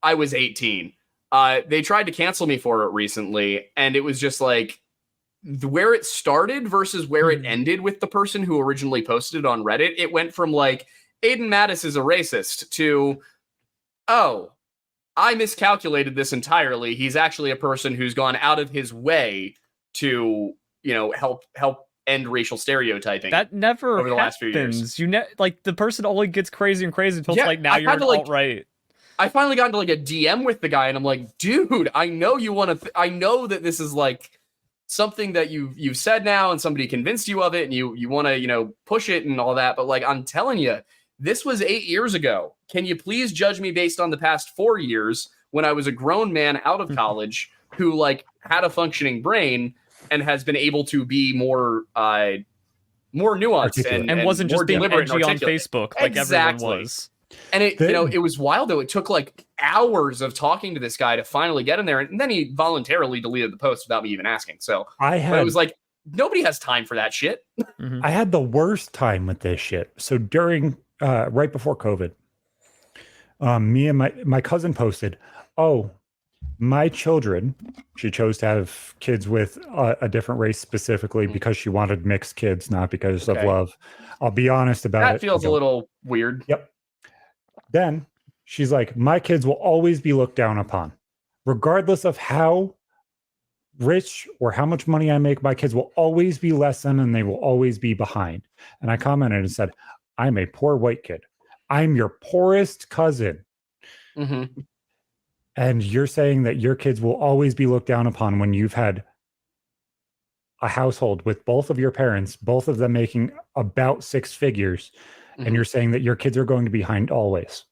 I was 18. They tried to cancel me for it recently, and it was just like where it started versus where it ended with the person who originally posted it on Reddit. It went from like, Aiden Mattis is a racist to, oh, I miscalculated this entirely. He's actually a person who's gone out of his way to, help end racial stereotyping. That never over the last few years. Like the person only gets crazy and crazy until it's like now you're alt-right. I finally got into like a DM with the guy, and I'm like, dude, I know you want to. I know that this is like something that you've said now, and somebody convinced you of it, and you want to push it and all that. But like, I'm telling you, this was 8 years ago. Can you please judge me based on the past 4 years when I was a grown man out of college who like had a functioning brain and has been able to be more nuanced and wasn't just being edgy on Facebook like everyone was. And it was wild though. It took like hours of talking to this guy to finally get in there, and then he voluntarily deleted the post without me even asking. So it was like nobody has time for that shit. I had the worst time with this shit. So during right before COVID, me and my cousin posted, "Oh, my children." She chose to have kids with a different race specifically because she wanted mixed kids, not because of love. I'll be honest about it. That feels a little weird. Yep. Then She's like, my kids will always be looked down upon, regardless of how rich or how much money I make. My kids will always be less than, and they will always be behind. And I commented and said, I'm a poor white kid. I'm your poorest cousin. Mm-hmm. And you're saying that your kids will always be looked down upon when you've had a household with both of your parents, both of them making about six figures. Mm-hmm. And you're saying that your kids are going to be behind always.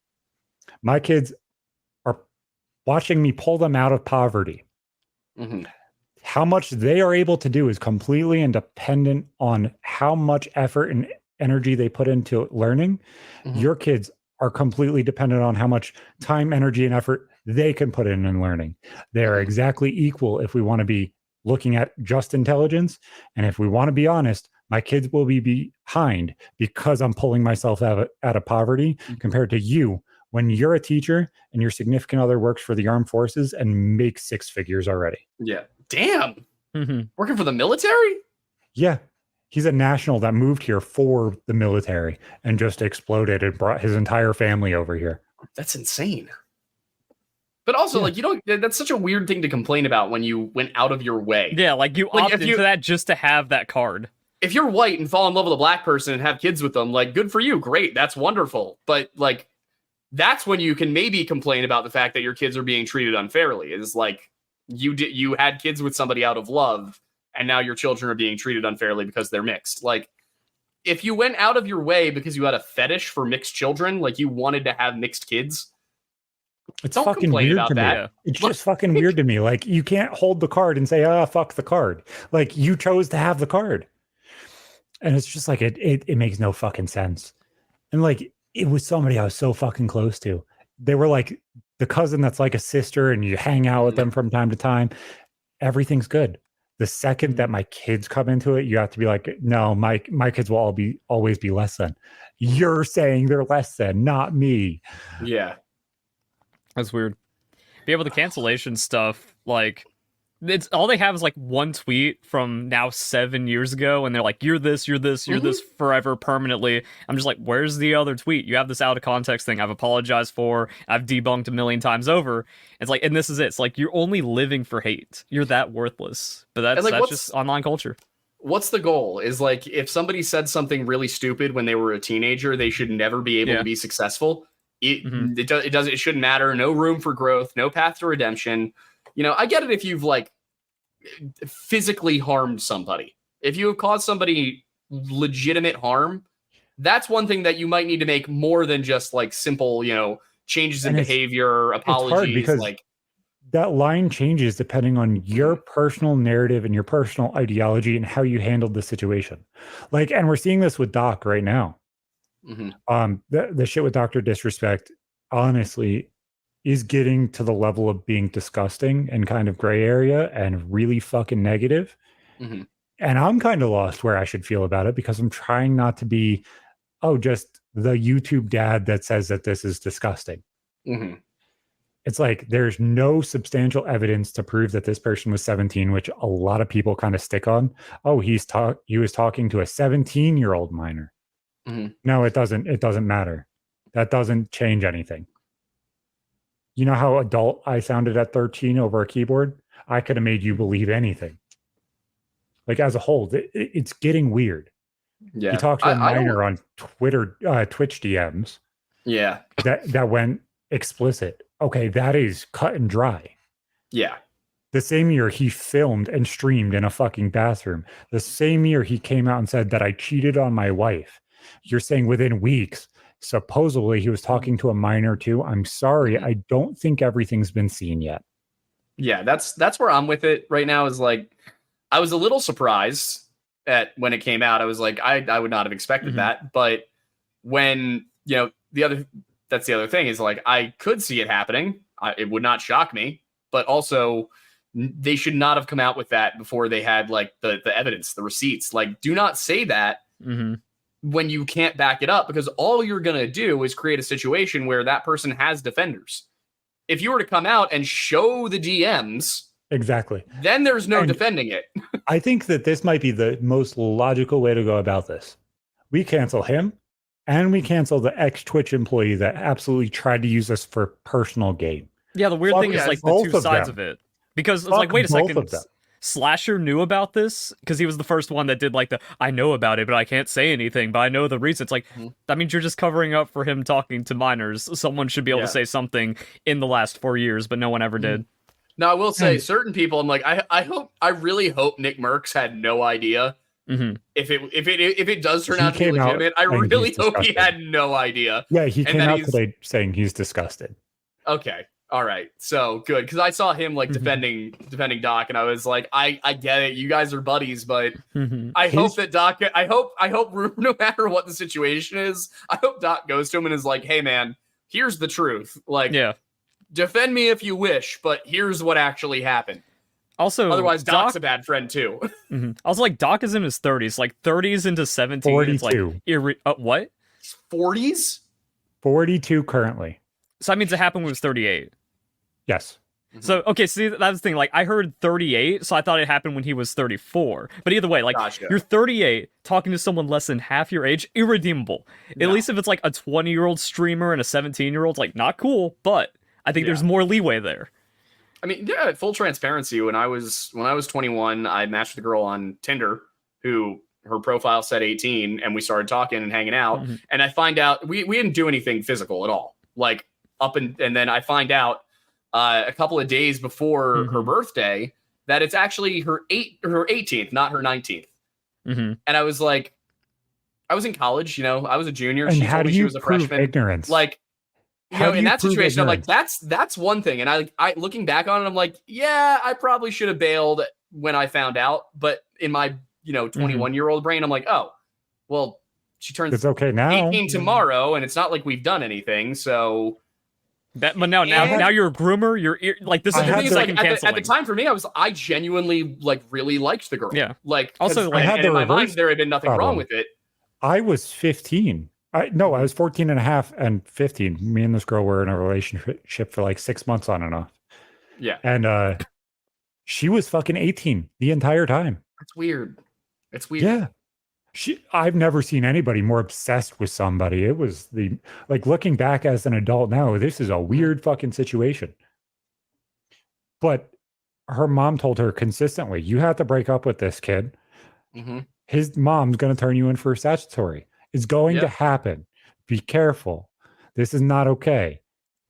My kids are watching me pull them out of poverty. Mm-hmm. How much they are able to do is completely independent on how much effort and energy they put into learning. Mm-hmm. Your kids are completely dependent on how much time, energy, and effort they can put in learning. They are exactly equal if we want to be looking at just intelligence. And if we want to be honest, my kids will be behind because I'm pulling myself out of poverty compared to you when you're a teacher and your significant other works for the armed forces and makes six figures already. Yeah. Damn. Mm-hmm. Working for the military? Yeah. He's a national that moved here for the military and just exploded and brought his entire family over here. That's insane. But also, like, you don't, that's such a weird thing to complain about when you went out of your way. Yeah, like you opted into that just to have that card. If you're white and fall in love with a black person and have kids with them, like, good for you. Great. That's wonderful. But, like, that's when you can maybe complain about the fact that your kids are being treated unfairly. Is like, you had kids with somebody out of love, and now your children are being treated unfairly because they're mixed. Like, if you went out of your way because you had a fetish for mixed children, like you wanted to have mixed kids, it's fucking weird to me. It's just fucking weird to me. Like, you can't hold the card and say, fuck the card. Like, you chose to have the card. And it's just like, it makes no fucking sense. And like, it was somebody I was so fucking close to. They were like the cousin that's like a sister, and you hang out with them from time to time. Everything's good. The second that my kids come into it, you have to be like, no, my kids will always be less than. You're saying they're less than, not me. Yeah. That's weird. Be able to cancellation stuff, like, it's all they have is like one tweet from now 7 years ago, and they're like, you're this, you're this forever, permanently. I'm just like, where's the other tweet? You have this out of context thing I've apologized for, I've debunked a million times over. It's like, and this is it. It's like, you're only living for hate. You're that worthless. But that's just online culture. What's the goal? Is like, if somebody said something really stupid when they were a teenager, they should never be able to be successful. It shouldn't matter. No room for growth, no path to redemption. You know, I get it if you've like physically harmed somebody. If you have caused somebody legitimate harm, that's one thing that you might need to make more than just like simple, changes in behavior, apologies. It's hard because like that line changes depending on your personal narrative and your personal ideology and how you handled the situation. Like, and we're seeing this with Doc right now. The shit with Dr. Disrespect, honestly, is getting to the level of being disgusting and kind of gray area and really fucking negative. And I'm kind of lost where I should feel about it because I'm trying not to be, just the YouTube dad that says that this is disgusting. It's like, there's no substantial evidence to prove that this person was 17, which a lot of people kind of stick on. He was talking to a 17-year-old minor. No, it doesn't matter. That doesn't change anything. You know how adult I sounded at 13 over a keyboard? I could have made you believe anything. Like, as a whole, it's getting weird. Yeah. You talked to a minor on Twitter, Twitch DMs. Yeah. That went explicit. Okay, that is cut and dry. Yeah. The same year he filmed and streamed in a fucking bathroom. The same year he came out and said that I cheated on my wife. You're saying within weeks. Supposedly he was talking to a minor too. I'm sorry. I don't think everything's been seen yet. Yeah, that's where I'm with it right now. Is like, I was a little surprised at when it came out. I was like, I would not have expected that. But when, that's the other thing is like, I could see it happening. It would not shock me, but also they should not have come out with that before they had like the evidence, the receipts. Like, do not say that when you can't back it up, because all you're going to do is create a situation where that person has defenders. If you were to come out and show the DMs, exactly, then there's no defending it. I think that this might be the most logical way to go about this. We cancel him, and we canceled the ex-Twitch employee that absolutely tried to use us for personal gain. Yeah, the weird thing is like the two sides of it. Because it's like, wait a second, Slasher knew about this because he was the first one that did like I know about it, but I can't say anything, but I know the reason. It's like, that means you're just covering up for him talking to minors. Someone should be able to say something in the last 4 years, but no one ever did. Now, I will say certain people, I'm like, I really hope Nick Merckx had no idea. If it does turn out to be legitimate, I really hope he had no idea. Yeah, he came out today saying he's disgusted. Okay. All right. So good. Because I saw him like defending Doc, and I was like, I get it. You guys are buddies, but I hope that Doc, I hope no matter what the situation is, I hope Doc goes to him and is like, hey man, here's the truth. Like, defend me if you wish, but here's what actually happened. Also, otherwise, Doc's a bad friend too. Also, like, Doc is in his 30s, like 30s into 17. 42. It's like, what? 40s? 42 currently. So that means it happened when he was 38. Yes. So, okay, see, that's the thing. Like, I heard 38, so I thought it happened when he was 34. But either way, like, you're 38, talking to someone less than half your age, irredeemable. At least if it's like a 20-year-old streamer and a 17-year-old, like, not cool, but I think there's more leeway there. I mean, full transparency. When I was 21, I matched with a girl on Tinder who her profile said 18, and we started talking and hanging out. And I find out we didn't do anything physical at all. Like and then I find out a couple of days before her birthday that it's actually her 18th, not her 19th. And I was like, I was in college, I was a junior. And she told me she was a freshman. Ignorance? Like, in that situation, ignorance? I'm like, that's one thing. And I looking back on it, I'm like, yeah, I probably should have bailed when I found out. But in my 21-year-old brain, I'm like, oh, well, she turns it's okay now 18 tomorrow, and it's not like we've done anything. So but now you're a groomer. You're like, this is the thing. Like, at the time for me, I genuinely like really liked the girl. Yeah. Like, also, and in my mind, there had been nothing wrong with it. I was 15. I was 14 and a half and 15. Me and this girl were in a relationship for like 6 months on and off. Yeah. And she was fucking 18 the entire time. That's weird. It's weird. Yeah. I've never seen anybody more obsessed with somebody. It was looking back as an adult now, this is a weird fucking situation. But her mom told her consistently, you have to break up with this kid. His mom's going to turn you in for statutory. It's going to happen. Be careful. This is not okay.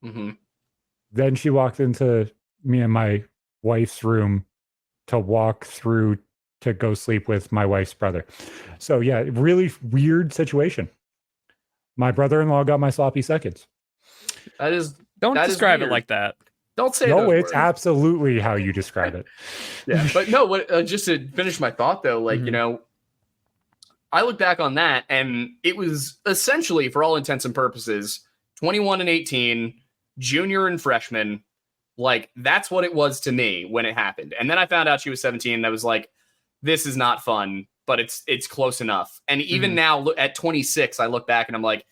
Then she walked into me and my wife's room to walk through to go sleep with my wife's brother. So yeah, really weird situation. My brother-in-law got my sloppy seconds. Don't describe it like that. Don't say no. Those It's words. Absolutely how you describe it. Yeah, but no. What? Just to finish my thought though, like I look back on that, and it was essentially, for all intents and purposes, 21 and 18, junior and freshman. Like, that's what it was to me when it happened. And then I found out she was 17, and I was like, this is not fun, but it's close enough. And even now, at 26, I look back and I'm like,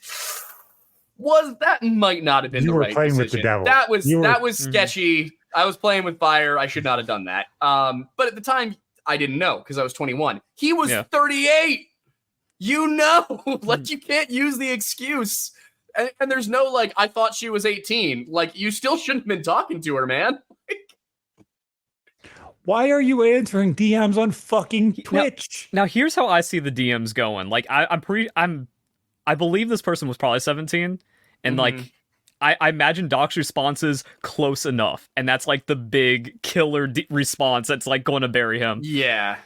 that might not have been the right decision. With the devil. That was sketchy. I was playing with fire. I should not have done that. But at the time, I didn't know because I was 21. He was 38. Like, you can't use the excuse. And there's no, like, I thought she was 18. Like, you still shouldn't have been talking to her, man. Why are you answering DMs on fucking Twitch? Now here's how I see the DMs going. Like, I believe this person was probably 17. And, like, I imagine Doc's response is close enough. And that's, like, the big killer response that's, like, going to bury him. Yeah.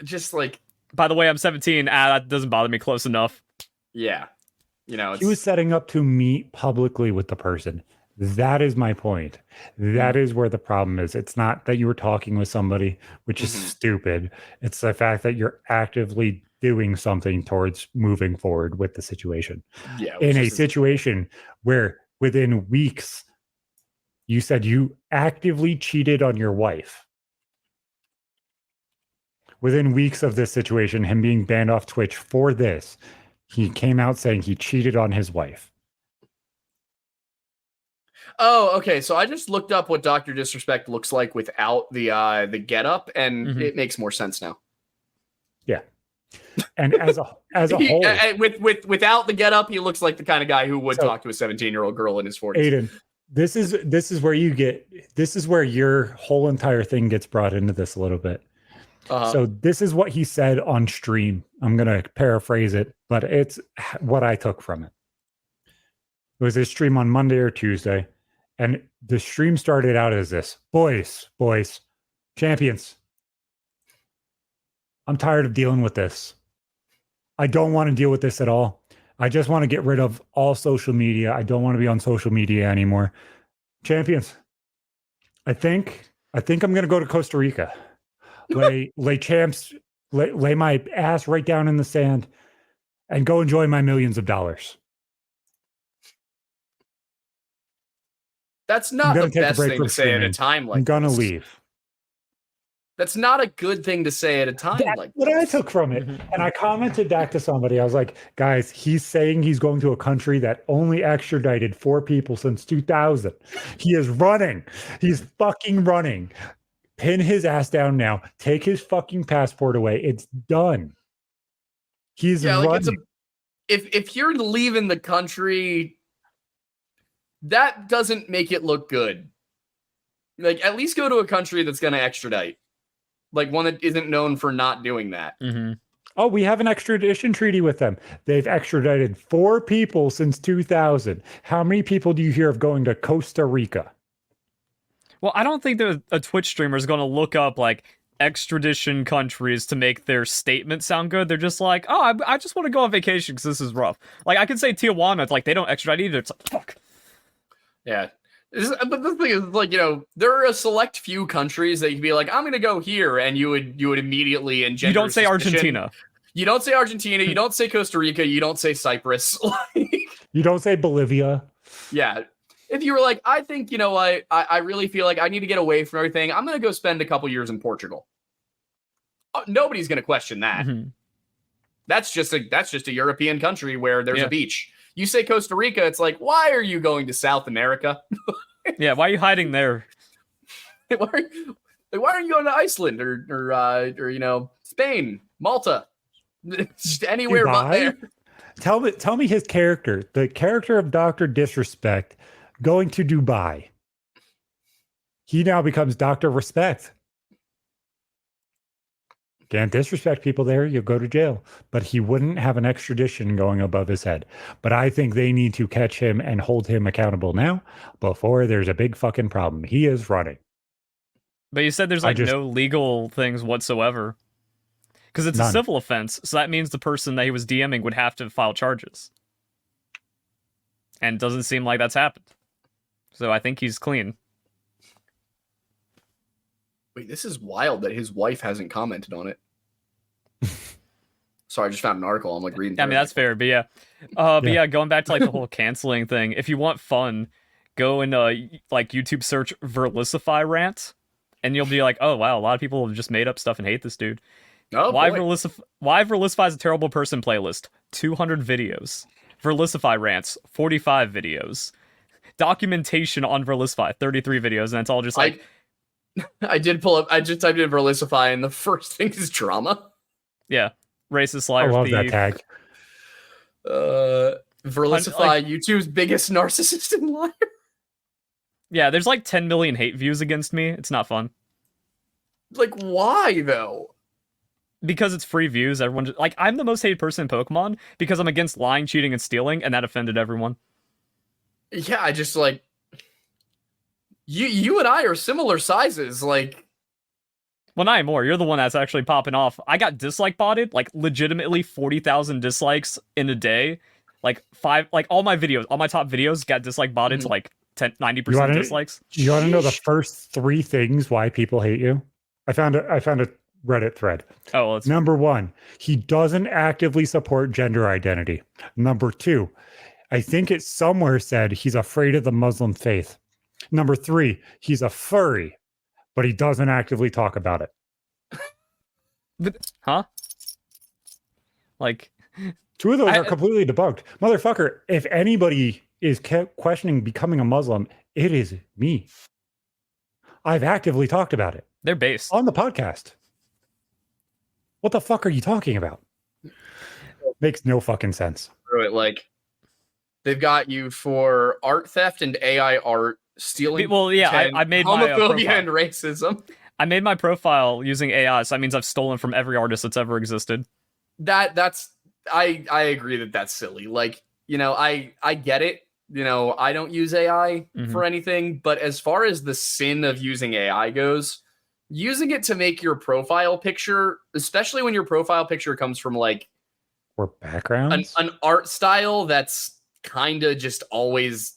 Just, like... By the way, I'm 17. That doesn't bother me. Close enough. Yeah. He was setting up to meet publicly with the person. That is my point. That is where the problem is. It's not that you were talking with somebody, which is stupid. It's the fact that you're actively doing something towards moving forward with the situation. Yeah. In a situation where within weeks, you said you actively cheated on your wife. Within weeks of this situation, him being banned off Twitch for this, he came out saying he cheated on his wife. Oh, okay. So I just looked up what Dr. Disrespect looks like without the getup, and it makes more sense now. Yeah. And as a whole, without the getup, he looks like the kind of guy who would talk to a 17-year-old girl in his 40s. Aiden, this is where your whole entire thing gets brought into this a little bit. So this is what he said on stream. I'm going to paraphrase it, but it's what I took from it. It was his stream on Monday or Tuesday, and the stream started out as this: boys, champions, I'm tired of dealing with this. I don't want to deal with this at all. I just want to get rid of all social media. I don't want to be on social media anymore. Champions, I think I'm going to go to Costa Rica. Lay my ass right down in the sand and go enjoy my millions of dollars. That's not the best thing to say at a time like this. I'm going to leave. That's not a good thing to say at a time like what this. I took from it. And I commented back to somebody. I was like, guys, he's saying he's going to a country that only extradited 4 people since 2000. He is running. He's fucking running. Pin his ass down now. Take his fucking passport away. It's done. He's running. If you're leaving the country, that doesn't make it look good. Like, at least go to a country that's going to extradite. Like one that isn't known for not doing that. Mm-hmm. Oh, we have an extradition treaty with them. They've extradited 4 people since 2000. How many people do you hear of going to Costa Rica? Well, I don't think that a Twitch streamer is going to look up like extradition countries to make their statement sound good. They're just like, oh, I just want to go on vacation because this is rough. Like I could say Tijuana, it's like they don't extradite either. It's like, fuck. Yeah. But the thing is, like, you know, there are a select few countries that you'd be like, I'm going to go here, and you would immediately engender. You don't say suspicion. Argentina. You don't say Argentina. You don't say Costa Rica. You don't say Cyprus. You don't say Bolivia. Yeah. If you were like, I think, you know what, I really feel like I need to get away from everything. I'm going to go spend a couple years in Portugal. Nobody's going to question that. Mm-hmm. That's just a European country where there's a beach. You say Costa Rica, it's like, why are you going to South America? Yeah, why are you hiding there? why aren't you going to Iceland or you know, Spain, Malta, just anywhere but there? Tell me his character, the character of Dr. Disrespect, going to Dubai. He now becomes Dr. Respect. Can't disrespect people there, you'll go to jail. But he wouldn't have an extradition going above his head. But I think they need to catch him and hold him accountable now before there's a big fucking problem. He is running. But you said there's like no legal things whatsoever. Because it's none. A civil offense, so that means the person that he was DMing would have to file charges. And it doesn't seem like that's happened. So I think he's clean. Wait, this is wild that his wife hasn't commented on it. Sorry, I just found an article. I'm like reading. I mean, that's fair, but yeah. But yeah, going back to like the whole canceling thing, if you want fun, go and like YouTube search verlisify rant, and you'll be like, oh wow, a lot of people have just made up stuff and hate this dude. Oh, why verlisify is a terrible person playlist? 200 videos. Verlisify rants, 45 videos. Documentation on verlisify, 33 videos, and it's all just like. I did pull up. I just typed in verlisify, and the first thing is drama. Yeah, racist liar. I love thief. that tag. Verlisify, YouTube's biggest narcissist and liar. Yeah, there's like 10 million hate views against me. It's not fun. Like, why though? Because it's free views. Everyone just, like, I'm the most hated person in Pokemon because I'm against lying, cheating, and stealing, and that offended everyone. Yeah, I just like. You and I are similar sizes, like. Well, not anymore. You're the one that's actually popping off. I got dislike botted, like legitimately 40,000 dislikes in a day. Like all my top videos got dislike botted to like 90% dislikes. You want to know the first 3 things why people hate you? I found a Reddit thread. Oh, Number 1, he doesn't actively support gender identity. Number 2, I think it somewhere said he's afraid of the Muslim faith. Number 3, he's a furry, but he doesn't actively talk about it. Huh? Like, 2 of those are completely debunked. Motherfucker, if anybody is questioning becoming a Muslim, it is me. I've actively talked about it. They're based on the podcast. What the fuck are you talking about? Makes no fucking sense. Like, they've got you for art theft and AI art, stealing. Well, yeah, I made homophobia my and racism. I made my profile using AI, so that means I've stolen from every artist that's ever existed. That's I agree that that's silly. Like, I get it. I don't use AI for anything, but as far as the sin of using AI goes, using it to make your profile picture, especially when your profile picture comes from like or backgrounds, an art style that's kind of just always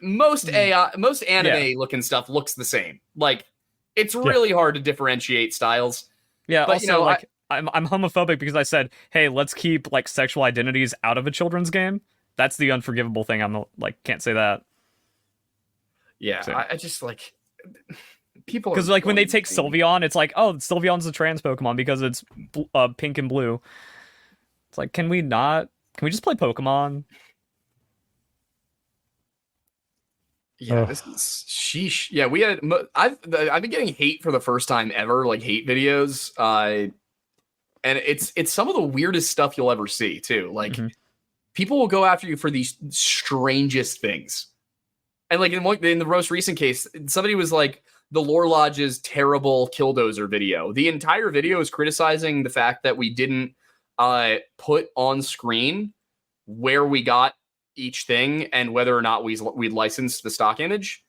most anime looking stuff looks the same. Like, it's really hard to differentiate styles. Yeah, but also I'm homophobic because I said, hey, let's keep like sexual identities out of a children's game. That's the unforgivable thing. I'm like, can't say that. Yeah, so. I just like people, because like when they take Sylveon, it's like, oh, Sylveon's a trans Pokemon because it's pink and blue. It's like, can we just play Pokemon? Yeah, this is sheesh. Yeah, I've been getting hate for the first time ever, like hate videos. And it's some of the weirdest stuff you'll ever see too. Like, people will go after you for these strangest things. And like in the most recent case, somebody was like, the Lore Lodge's terrible Killdozer video. The entire video is criticizing the fact that we didn't put on screen where we got each thing and whether or not we'd licensed the stock image.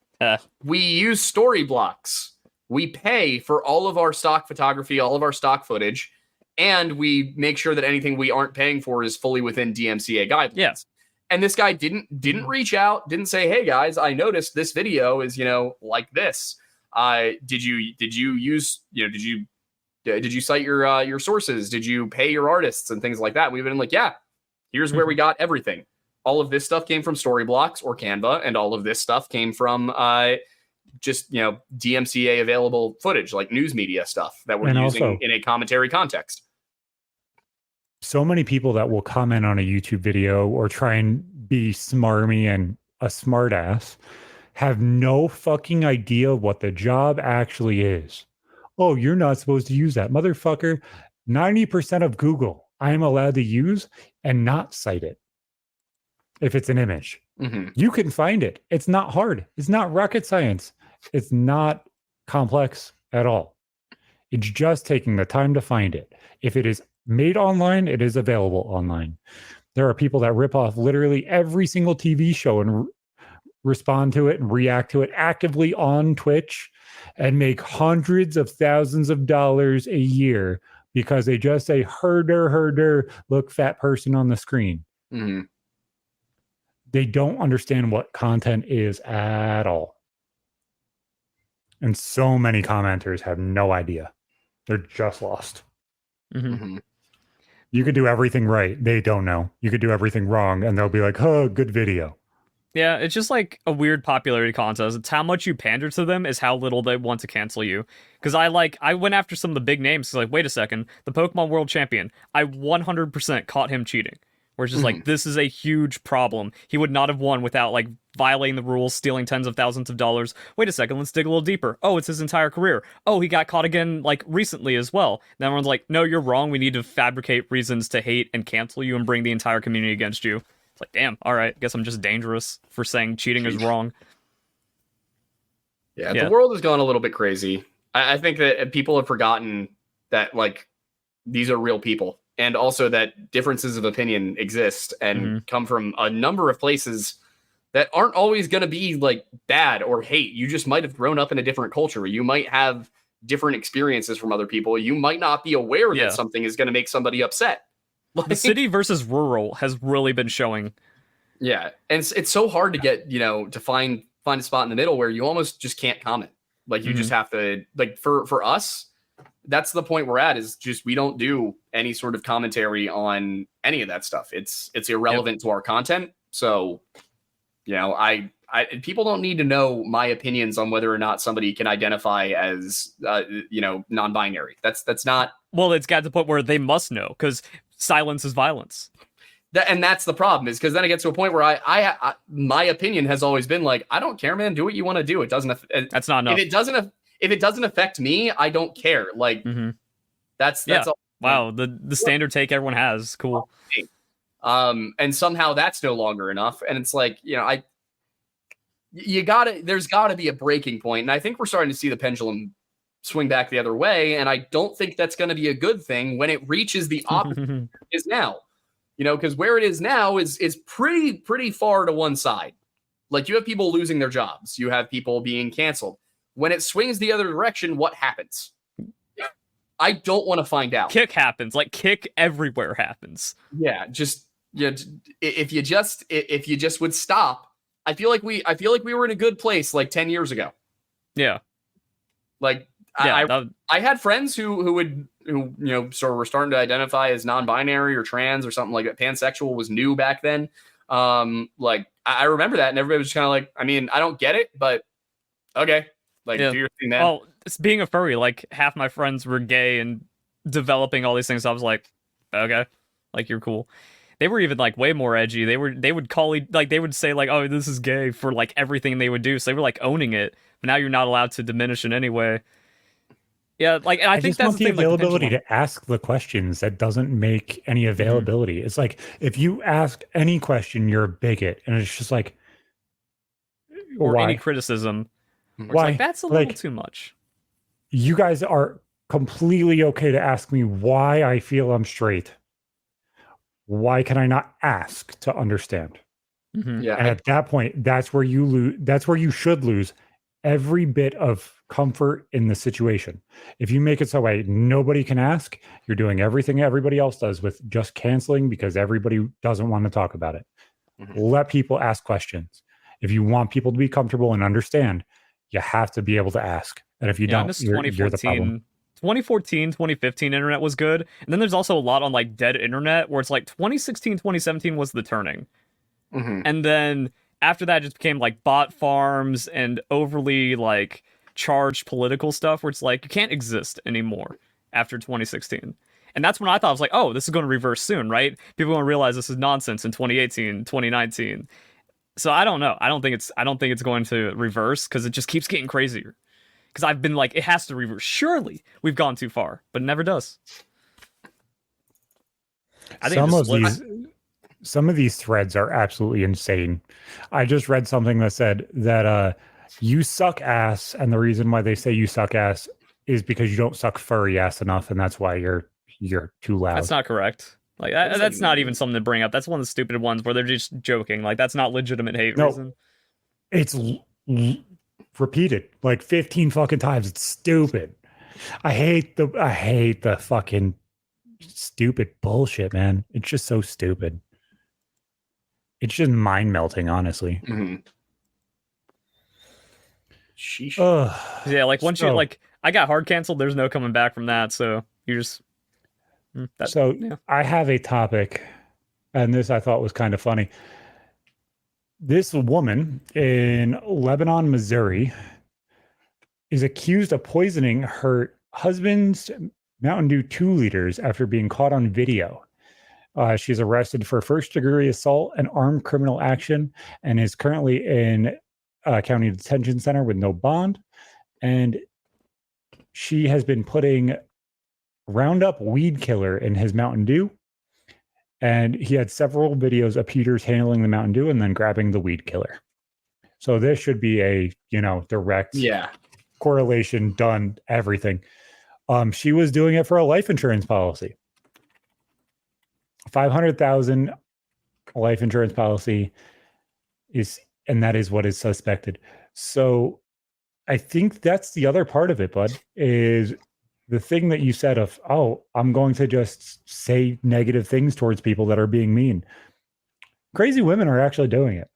We use story blocks. We pay for all of our stock photography, all of our stock footage, and we make sure that anything we aren't paying for is fully within DMCA guidelines. Yeah. And this guy didn't reach out, didn't say, hey guys, I noticed this video is, like this. Did you use, did you cite your sources? Did you pay your artists and things like that? We've been like, yeah, here's where we got everything. All of this stuff came from Storyblocks or Canva, and all of this stuff came from just DMCA available footage, like news media stuff that we're using also, in a commentary context. So many people that will comment on a YouTube video or try and be smarmy and a smartass have no fucking idea what the job actually is. Oh, you're not supposed to use that. Motherfucker, 90% of Google I am allowed to use and not cite it. If it's an image, you can find it. It's not hard. It's not rocket science. It's not complex at all. It's just taking the time to find it. If it is made online, it is available online. There are people that rip off literally every single TV show and respond to it and react to it actively on Twitch and make hundreds of thousands of dollars a year because they just say, herder, look, fat person on the screen. They don't understand what content is at all. And so many commenters have no idea. They're just lost. You could do everything right. They don't know. You could do everything wrong. And they'll be like, oh, good video. Yeah, it's just like a weird popularity contest. It's how much you pander to them is how little they want to cancel you. Because I went after some of the big names. Like, wait a second. The Pokemon World Champion. I 100% caught him cheating. Where it's just like, this is a huge problem. He would not have won without like violating the rules, stealing tens of thousands of dollars. Wait a second, let's dig a little deeper. Oh, it's his entire career. Oh, he got caught again like recently as well. And everyone's like, no, you're wrong. We need to fabricate reasons to hate and cancel you and bring the entire community against you. It's like, damn, all right, guess I'm just dangerous for saying cheating is wrong. Yeah, the world has gone a little bit crazy. I think that people have forgotten that like these are real people. And also that differences of opinion exist and come from a number of places that aren't always going to be like bad or hate. You just might have grown up in a different culture. You might have different experiences from other people. You might not be aware that something is going to make somebody upset. Like, the city versus rural has really been showing. Yeah. And it's so hard to get, to find a spot in the middle where you almost just can't comment. Like you just have to, like for us, that's the point we're at, is just we don't do any sort of commentary on any of that stuff. It's irrelevant to our content. So, I people don't need to know my opinions on whether or not somebody can identify as non-binary. That's not. Well, it's got to the point where they must know, because silence is violence. And that's the problem, is because then it gets to a point where I my opinion has always been like, I don't care, man. Do what you want to do. It doesn't. That's not enough. If it doesn't affect me, I don't care. Like that's all. Wow, the standard take everyone has. Cool. And somehow that's no longer enough. And it's like, there's gotta be a breaking point. And I think we're starting to see the pendulum swing back the other way. And I don't think that's going to be a good thing when it reaches the opposite is now, because where it is now is pretty far to one side. Like, you have people losing their jobs. You have people being canceled. When it swings the other direction, what happens? I don't want to find out. Kick happens. Like, kick everywhere happens. Yeah, if you just would stop. I feel like we were in a good place like 10 years ago. Yeah. Like, yeah, I had friends who sort of were starting to identify as non-binary or trans or something like that. Pansexual was new back then. Like, I remember that, and everybody was just kind of like, I mean, I don't get it, but okay, like, do your thing then. Well, it's being a furry. Like, half my friends were gay and developing all these things. So I was like, okay, like, you're cool. They were even like way more edgy. They would call like, they would say like, oh, this is gay for like everything they would do. So they were like owning it. But now you're not allowed to diminish in any way. Yeah, like, I think just that's want the availability to ask the questions. That doesn't make any availability. It's like, if you ask any question, you're a bigot, and it's just like, or why? any criticism. Why? Like, that's a little too much. You guys are completely okay to ask me why I feel I'm straight. Why can I not ask to understand? Yeah, and at that point, that's where you lose. That's where you should lose every bit of comfort in the situation. If you make it so way nobody can ask, you're doing everything everybody else does with just canceling because everybody doesn't want to talk about it. Let people ask questions. If you want people to be comfortable and understand, you have to be able to ask. And if you don't, you're the problem. 2014, 2015 internet was good. And then there's also a lot on like dead internet where it's like 2016, 2017 was the turning. And then after that, it just became like bot farms and overly like charged political stuff where it's like, you can't exist anymore after 2016. And that's when I thought, I was like, oh, this is going to reverse soon, right? People are going to realize this is nonsense in 2018, 2019. So I don't know. I don't think it's going to reverse because it just keeps getting crazier. Because I've been like, it has to reverse. Surely we've gone too far, but it never does. I think some of these threads are absolutely insane. I just read something that said that you suck ass, and the reason why they say you suck ass is because you don't suck furry ass enough, and that's wwhy you're too loud. That's not correct. Like, that's not even something to bring up. That's one of the stupid ones where they're just joking. Like, that's not legitimate hate reason. It's repeated like 15 fucking times. It's stupid. I hate the fucking stupid bullshit, man. It's just so stupid. It's just mind melting, honestly. Sheesh. Yeah, like once you like, I got hard canceled. There's no coming back from that. So you just. I have a topic, and this I thought was kind of funny. This woman in Lebanon, Missouri, is accused of poisoning her husband's Mountain Dew 2 liters after being caught on video. She's arrested for first-degree assault and armed criminal action and is currently in a county detention center with no bond. And she has been putting Roundup weed killer in his Mountain Dew. And he had several videos of Peters handling the Mountain Dew and then grabbing the weed killer. So this should be a, direct correlation, done everything. She was doing it for a life insurance policy. 500,000 life insurance policy and that is what is suspected. So I think that's the other part of it, bud, is the thing that you said of, oh, I'm going to just say negative things towards people that are being mean. Crazy women are actually doing it.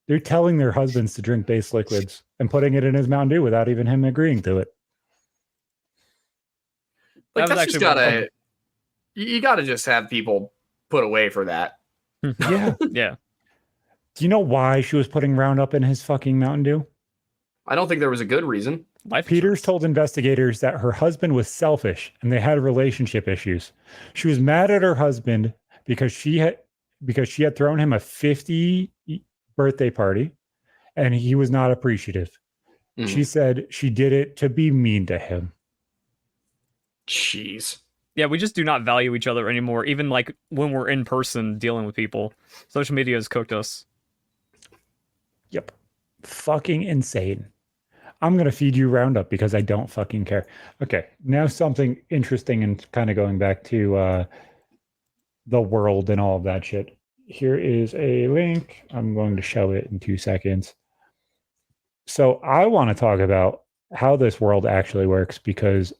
They're telling their husbands to drink base liquids and putting it in his Mountain Dew without even him agreeing to it. Like, that's just you gotta just have people put away for that. Yeah. Yeah. Do you know why she was putting Roundup in his fucking Mountain Dew? I don't think there was a good reason. Peters told investigators that her husband was selfish and they had relationship issues. She was mad at her husband because she had thrown him a 50 birthday party and he was not appreciative. She said she did it to be mean to him. Jeez. Yeah, we just do not value each other anymore, even like when we're in person dealing with people. Social media has cooked us. Yep. Fucking insane. I'm going to feed you Roundup because I don't fucking care. Okay, now something interesting and kind of going back to the world and all of that shit. Here is a link. I'm going to show it in 2 seconds. So I want to talk about how this world actually works because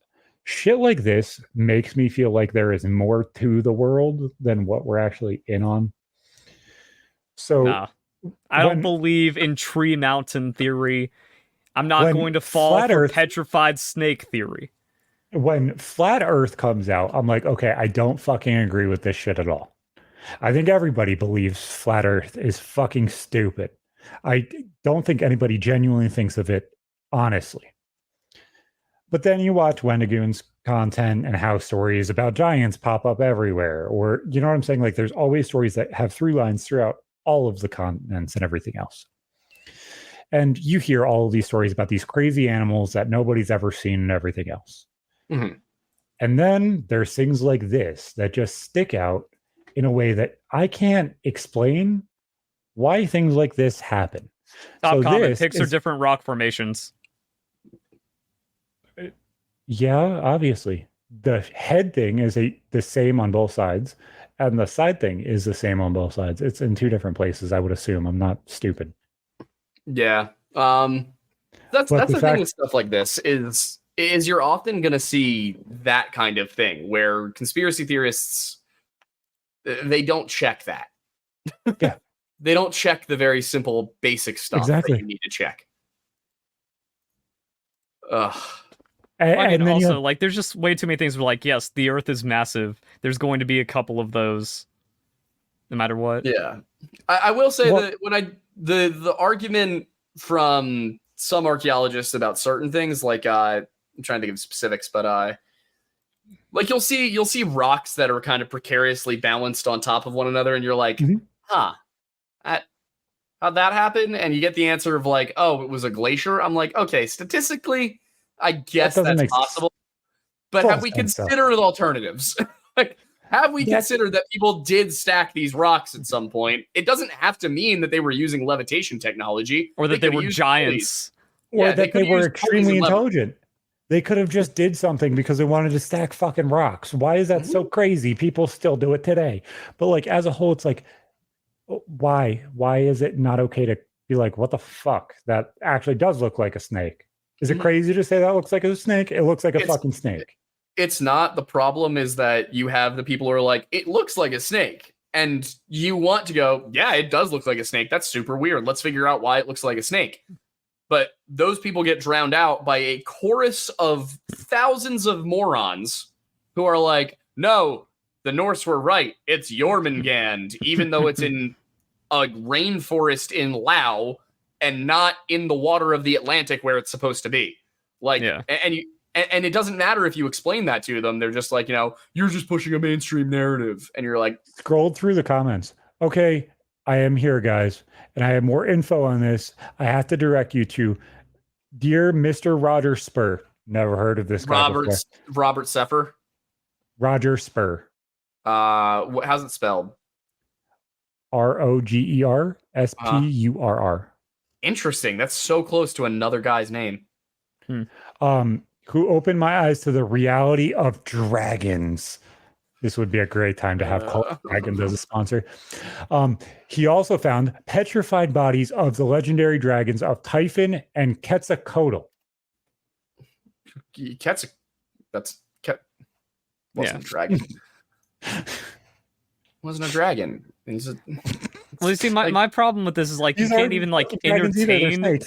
shit like this makes me feel like there is more to the world than what we're actually in on. So Nah. I don't believe in tree mountain theory. I'm not going to fall for petrified snake theory. When flat earth comes out, I'm like, okay, I don't fucking agree with this shit at all. I think everybody believes flat earth is fucking stupid. I don't think anybody genuinely thinks of it honestly. But then you watch Wendigoon's content and how stories about giants pop up everywhere. Or, you know what I'm saying? Like, there's always stories that have through lines throughout all of the continents and everything else. And you hear all of these stories about these crazy animals that nobody's ever seen and everything else. Mm-hmm. And then there's things like this that just stick out in a way that I can't explain why things like this happen. Top comment, pics are different rock formations. Yeah, obviously. The head thing is the same on both sides, and the side thing is the same on both sides. It's in two different places, I would assume. I'm not stupid. Yeah. That's the thing with stuff like this is you're often going to see that kind of thing where conspiracy theorists, they don't check that. Yeah. They don't check the very simple basic stuff that you need to check. Ugh. And then also, like, there's just way too many things where, like, yes, the Earth is massive. There's going to be a couple of those, no matter what. Yeah, I will say that when the argument from some archaeologists about certain things, like I'm trying to think of specifics, but like you'll see rocks that are kind of precariously balanced on top of one another, and you're like, how'd that happen? And you get the answer of like, oh, it was a glacier. I'm like, okay, statistically, I guess that's possible. But have we considered alternatives? Like, have we considered that people did stack these rocks at some point? It doesn't have to mean that they were using levitation technology. Or that they were giants. Or that they were extremely intelligent. They could have just did something because they wanted to stack fucking rocks. Why is that so crazy? People still do it today. But like as a whole, it's like, why? Why is it not okay to be like, what the fuck? That actually does look like a snake. Is it crazy to say that looks like a snake? It looks like a fucking snake. It's not. The problem is that you have the people who are like, it looks like a snake. And you want to go, yeah, it does look like a snake. That's super weird. Let's figure out why it looks like a snake. But those people get drowned out by a chorus of thousands of morons who are like, no, the Norse were right. It's Jormungand, even though it's in a rainforest in Laos and not in the water of the Atlantic where it's supposed to be. Like, and it doesn't matter if you explain that to them. They're just like, you're just pushing a mainstream narrative. And you're like, scrolled through the comments. Okay, I am here, guys, and I have more info on this. I have to direct you to Dear Mr. Roger Spur. Never heard of this guy before. Robert Seffer? Roger Spur. How's it spelled? ROGERSPURR. Interesting. That's so close to another guy's name. Who opened my eyes to the reality of dragons. This would be a great time to have Cult Dragons as a sponsor. He also found petrified bodies of the legendary dragons of Typhon and Quetzalcoatl. Wasn't a dragon. Wasn't a dragon. Well, you see, my problem with this is like you can't even like entertain.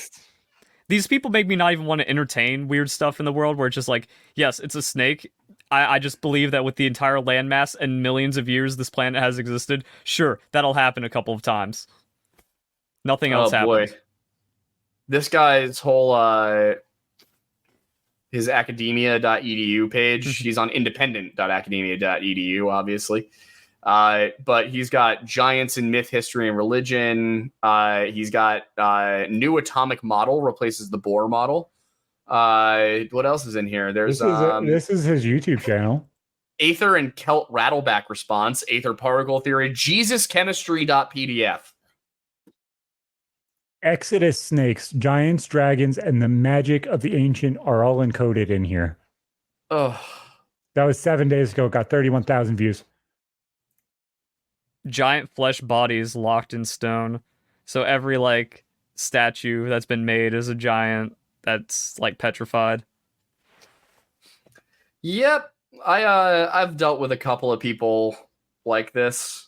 These people make me not even want to entertain weird stuff in the world where it's just like, yes, it's a snake. I just believe that with the entire landmass and millions of years this planet has existed, sure, that'll happen a couple of times. Nothing else happens. Boy. This guy's whole his academia.edu page, he's on independent.academia.edu, obviously. But he's got giants in myth, history, and religion. He's got new atomic model replaces the Bohr model. What else is in here? There's this is his YouTube channel. Aether and Celt Rattleback response, Aether particle theory, JesusChemistry.pdf. Exodus snakes, giants, dragons, and the magic of the ancient are all encoded in here. Oh, that was 7 days ago. Got 31,000 views. Giant flesh bodies locked in stone. So every like statue that's been made is a giant that's like petrified. Yep. I've dealt with a couple of people like this.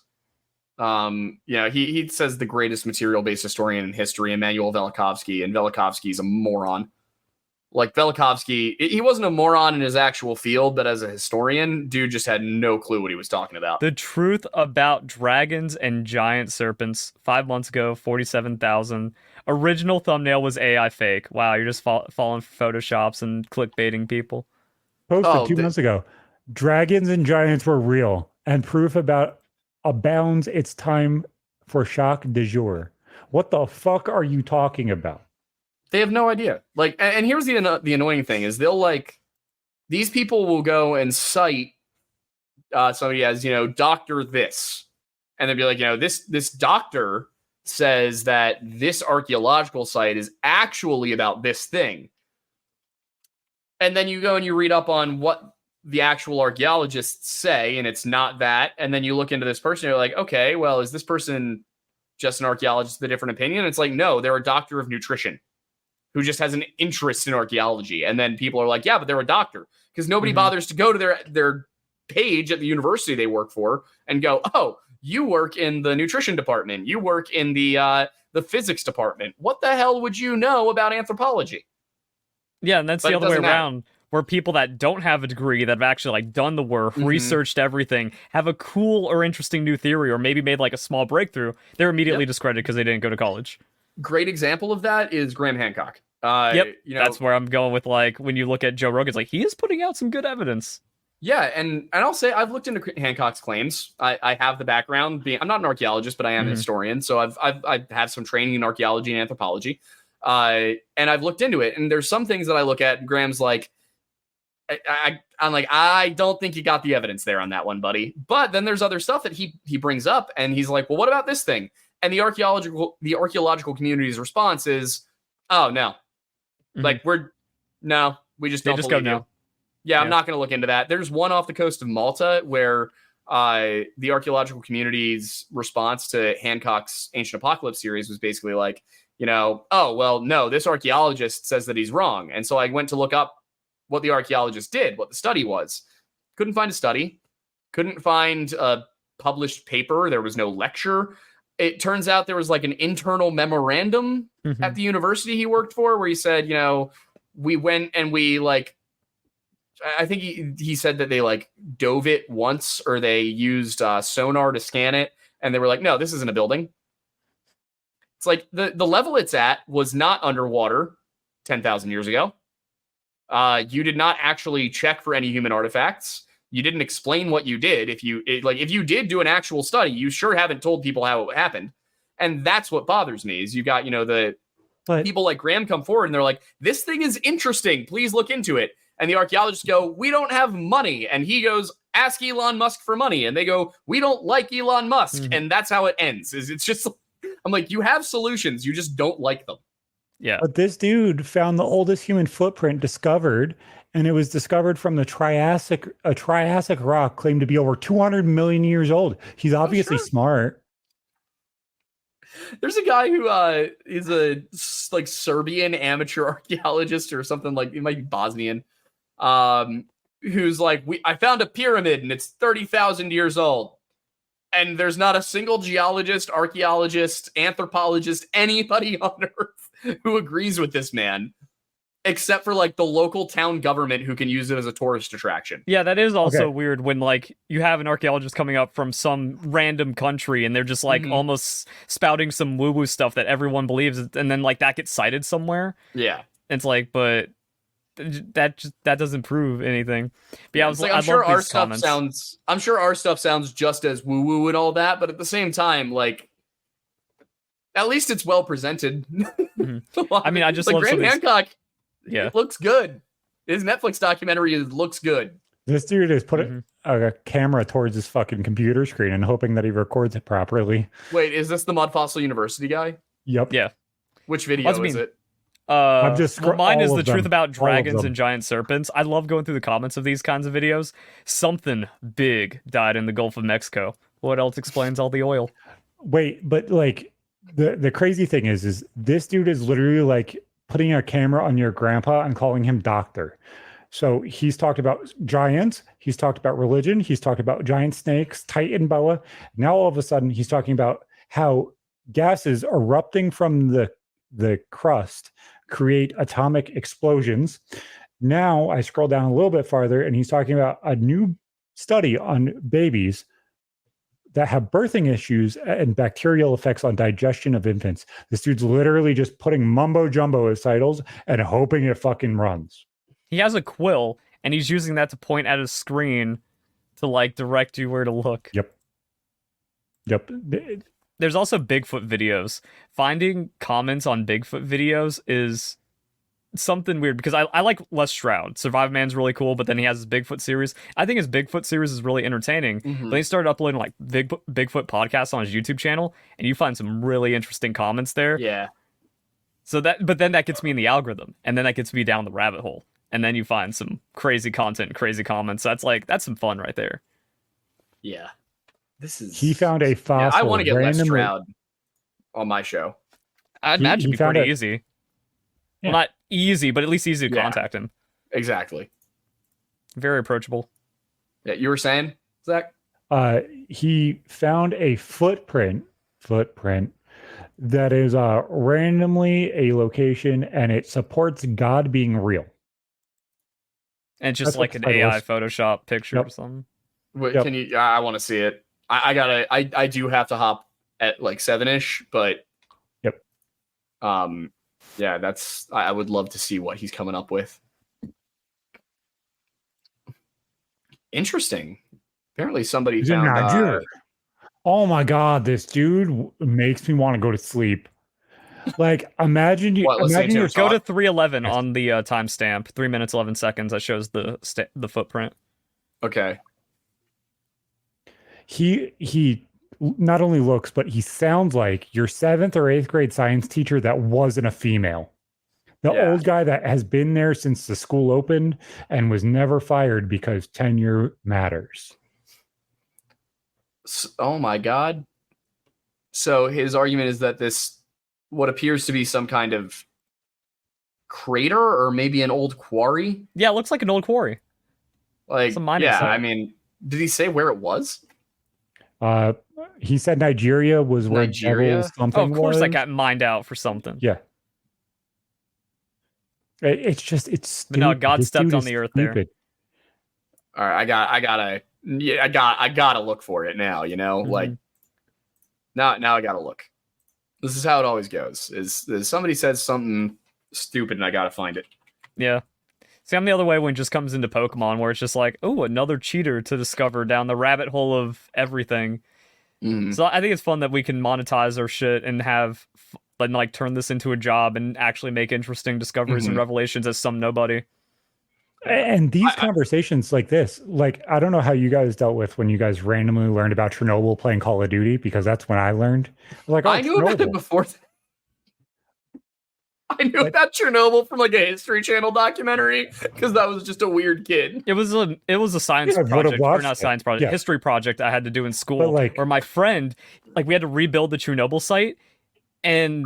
He says the greatest material-based historian in history, Immanuel Velikovsky, and Velikovsky's a moron. Like, Velikovsky, he wasn't a moron in his actual field, but as a historian, dude just had no clue what he was talking about. The truth about dragons and giant serpents, 5 months ago, 47,000. Original thumbnail was AI fake. Wow, you're just falling for Photoshops and clickbaiting people. Posted 2 months ago. Dragons and giants were real, and proof about abounds. It's time for shock du jour. What the fuck are you talking about? They have no idea. Like, and here's the annoying thing is these people will go and cite somebody as, doctor this, and they'll be like, this doctor says that this archaeological site is actually about this thing. And then you go and you read up on what the actual archaeologists say, and it's not that. And then you look into this person, you're like, okay, well, is this person just an archaeologist with a different opinion? It's like, no, they're a doctor of nutrition who just has an interest in archaeology. And then people are like, yeah, but they're a doctor, because nobody bothers to go to their page at the university they work for and go, oh, you work in the nutrition department. You work in the physics department. What the hell would you know about anthropology? Yeah, and that's the other way around, where people that don't have a degree, that have actually like done the work, researched everything, have a cool or interesting new theory, or maybe made like a small breakthrough, they're immediately discredited because they didn't go to college. Great example of that is Graham Hancock. That's where I'm going with, like, when you look at Joe Rogan, it's like, he is putting out some good evidence. Yeah, and I'll say I've looked into Hancock's claims. I have the background. I'm not an archaeologist, but I am a historian, so I have some training in archaeology and anthropology. And I've looked into it, and there's some things that I look at, and Graham's like, I'm like, I don't think you got the evidence there on that one, buddy. But then there's other stuff that he brings up, and he's like, well, what about this thing? And the archaeological community's response is, oh, no. Like, we just don't believe you. Yeah, I'm not going to look into that. There's one off the coast of Malta where the archaeological community's response to Hancock's Ancient Apocalypse series was basically like, oh, well, no, this archaeologist says that he's wrong. And so I went to look up what the archaeologist did, what the study was. Couldn't find a study. Couldn't find a published paper. There was no lecture. It turns out there was like an internal memorandum at the university he worked for where he said, we went and we like, I think he said that they like dove it once, or they used sonar to scan it. And they were like, no, this isn't a building. It's like the level it's at was not underwater 10,000 years ago. You did not actually check for any human artifacts. You didn't explain what you did. If you did do an actual study, you sure haven't told people how it happened. And that's what bothers me is you got, people like Graham come forward and they're like, this thing is interesting. Please look into it. And the archaeologists go, we don't have money. And he goes, ask Elon Musk for money. And they go, we don't like Elon Musk. And that's how it ends. It's just, I'm like, you have solutions. You just don't like them. Yeah. But this dude found the oldest human footprint discovered, and it was discovered from a Triassic rock claimed to be over 200 million years old. He's obviously smart. There's a guy who is a like Serbian amateur archaeologist or something, like it might be Bosnian, who's like, I found a pyramid and it's 30,000 years old. And there's not a single geologist, archaeologist, anthropologist, anybody on Earth who agrees with this man, except for like the local town government who can use it as a tourist attraction. Yeah, that is also weird when like you have an archaeologist coming up from some random country and they're just like almost spouting some woo-woo stuff that everyone believes, and then like that gets cited somewhere. Yeah. It's like, but that doesn't prove anything. But yeah, I'm sure our stuff sounds just as woo-woo and all that, but at the same time, like, at least it's well presented. I mean, I just like love Graham Hancock. Yeah, it looks good. His Netflix documentary looks good. This dude is putting a camera towards his fucking computer screen and hoping that he records it properly. Wait, is this the Mud Fossil University guy? Yep. Yeah. Which video is it? I'm just well, mine is the truth them. about dragons and giant serpents. I love going through the comments of these kinds of videos. Something big died in the Gulf of Mexico. What else explains all the oil? Wait, but like the crazy thing is this dude is literally like putting a camera on your grandpa and calling him doctor. So he's talked about giants, he's talked about religion, he's talked about giant snakes, Titan boa. Now all of a sudden he's talking about how gases erupting from the crust create atomic explosions. Now I scroll down a little bit farther and he's talking about a new study on babies that have birthing issues and bacterial effects on digestion of infants. This dude's literally just putting mumbo jumbo as titles and hoping it fucking runs. He has a quill and he's using that to point at his screen to like direct you where to look. Yep. There's also Bigfoot videos. Finding comments on Bigfoot videos is something weird because I like Les Stroud. Survive Man's really cool, but then he has his Bigfoot series. I think his Bigfoot series is really entertaining. But he started uploading like Bigfoot podcasts on his YouTube channel, and you find some really interesting comments there. Yeah. So but then that gets me in the algorithm, and then that gets me down the rabbit hole, and then you find some crazy content, crazy comments. That's some fun right there. Yeah. He found a fossil. Yeah, I want to get Les Stroud on my show. I'd imagine it'd be pretty easy. Yeah. Well, not easy, but at least easy to contact him. Exactly. Very approachable. Yeah, you were saying, Zach? He found a footprint that is randomly a location, and it supports God being real. And it's just like an AI Photoshop picture or something. Wait, can you? I want to see it. I do have to hop at like 7-ish, but yeah, I would love to see what he's coming up with. Interesting. Apparently somebody found oh my god, this dude makes me want to go to sleep. Like, imagine you go to 3:11 on the timestamp, 3 minutes 11 seconds. That shows the footprint. Okay. He not only looks, but he sounds like your 7th or 8th grade science teacher that wasn't a female. The old guy that has been there since the school opened and was never fired because tenure matters. Oh my god. So his argument is that what appears to be some kind of crater or maybe an old quarry. Yeah, it looks like an old quarry. Like, I mean, did he say where it was? He said Nigeria was where Nigeria something. Oh, of course, that got mined out for something. Yeah. It's stupid. But no, God stepped on the earth there. All right, I gotta look for it now. You know, like now I gotta look. This is how it always goes. Is somebody says something stupid and I gotta find it. Yeah. See, I'm the other way when it just comes into Pokemon, where it's just like, oh, another cheater to discover down the rabbit hole of everything. So I think it's fun that we can monetize our shit and have like turn this into a job and actually make interesting discoveries and revelations as some nobody. And these conversations like this, like, I don't know how you guys dealt with when you guys randomly learned about Chernobyl playing Call of Duty, because that's when I learned. Like, I knew about it before. I knew about Chernobyl from like a History Channel documentary because that was just a weird kid. It was a science project, or not science project, history project I had to do in school. Or my friend, like, we had to rebuild the Chernobyl site and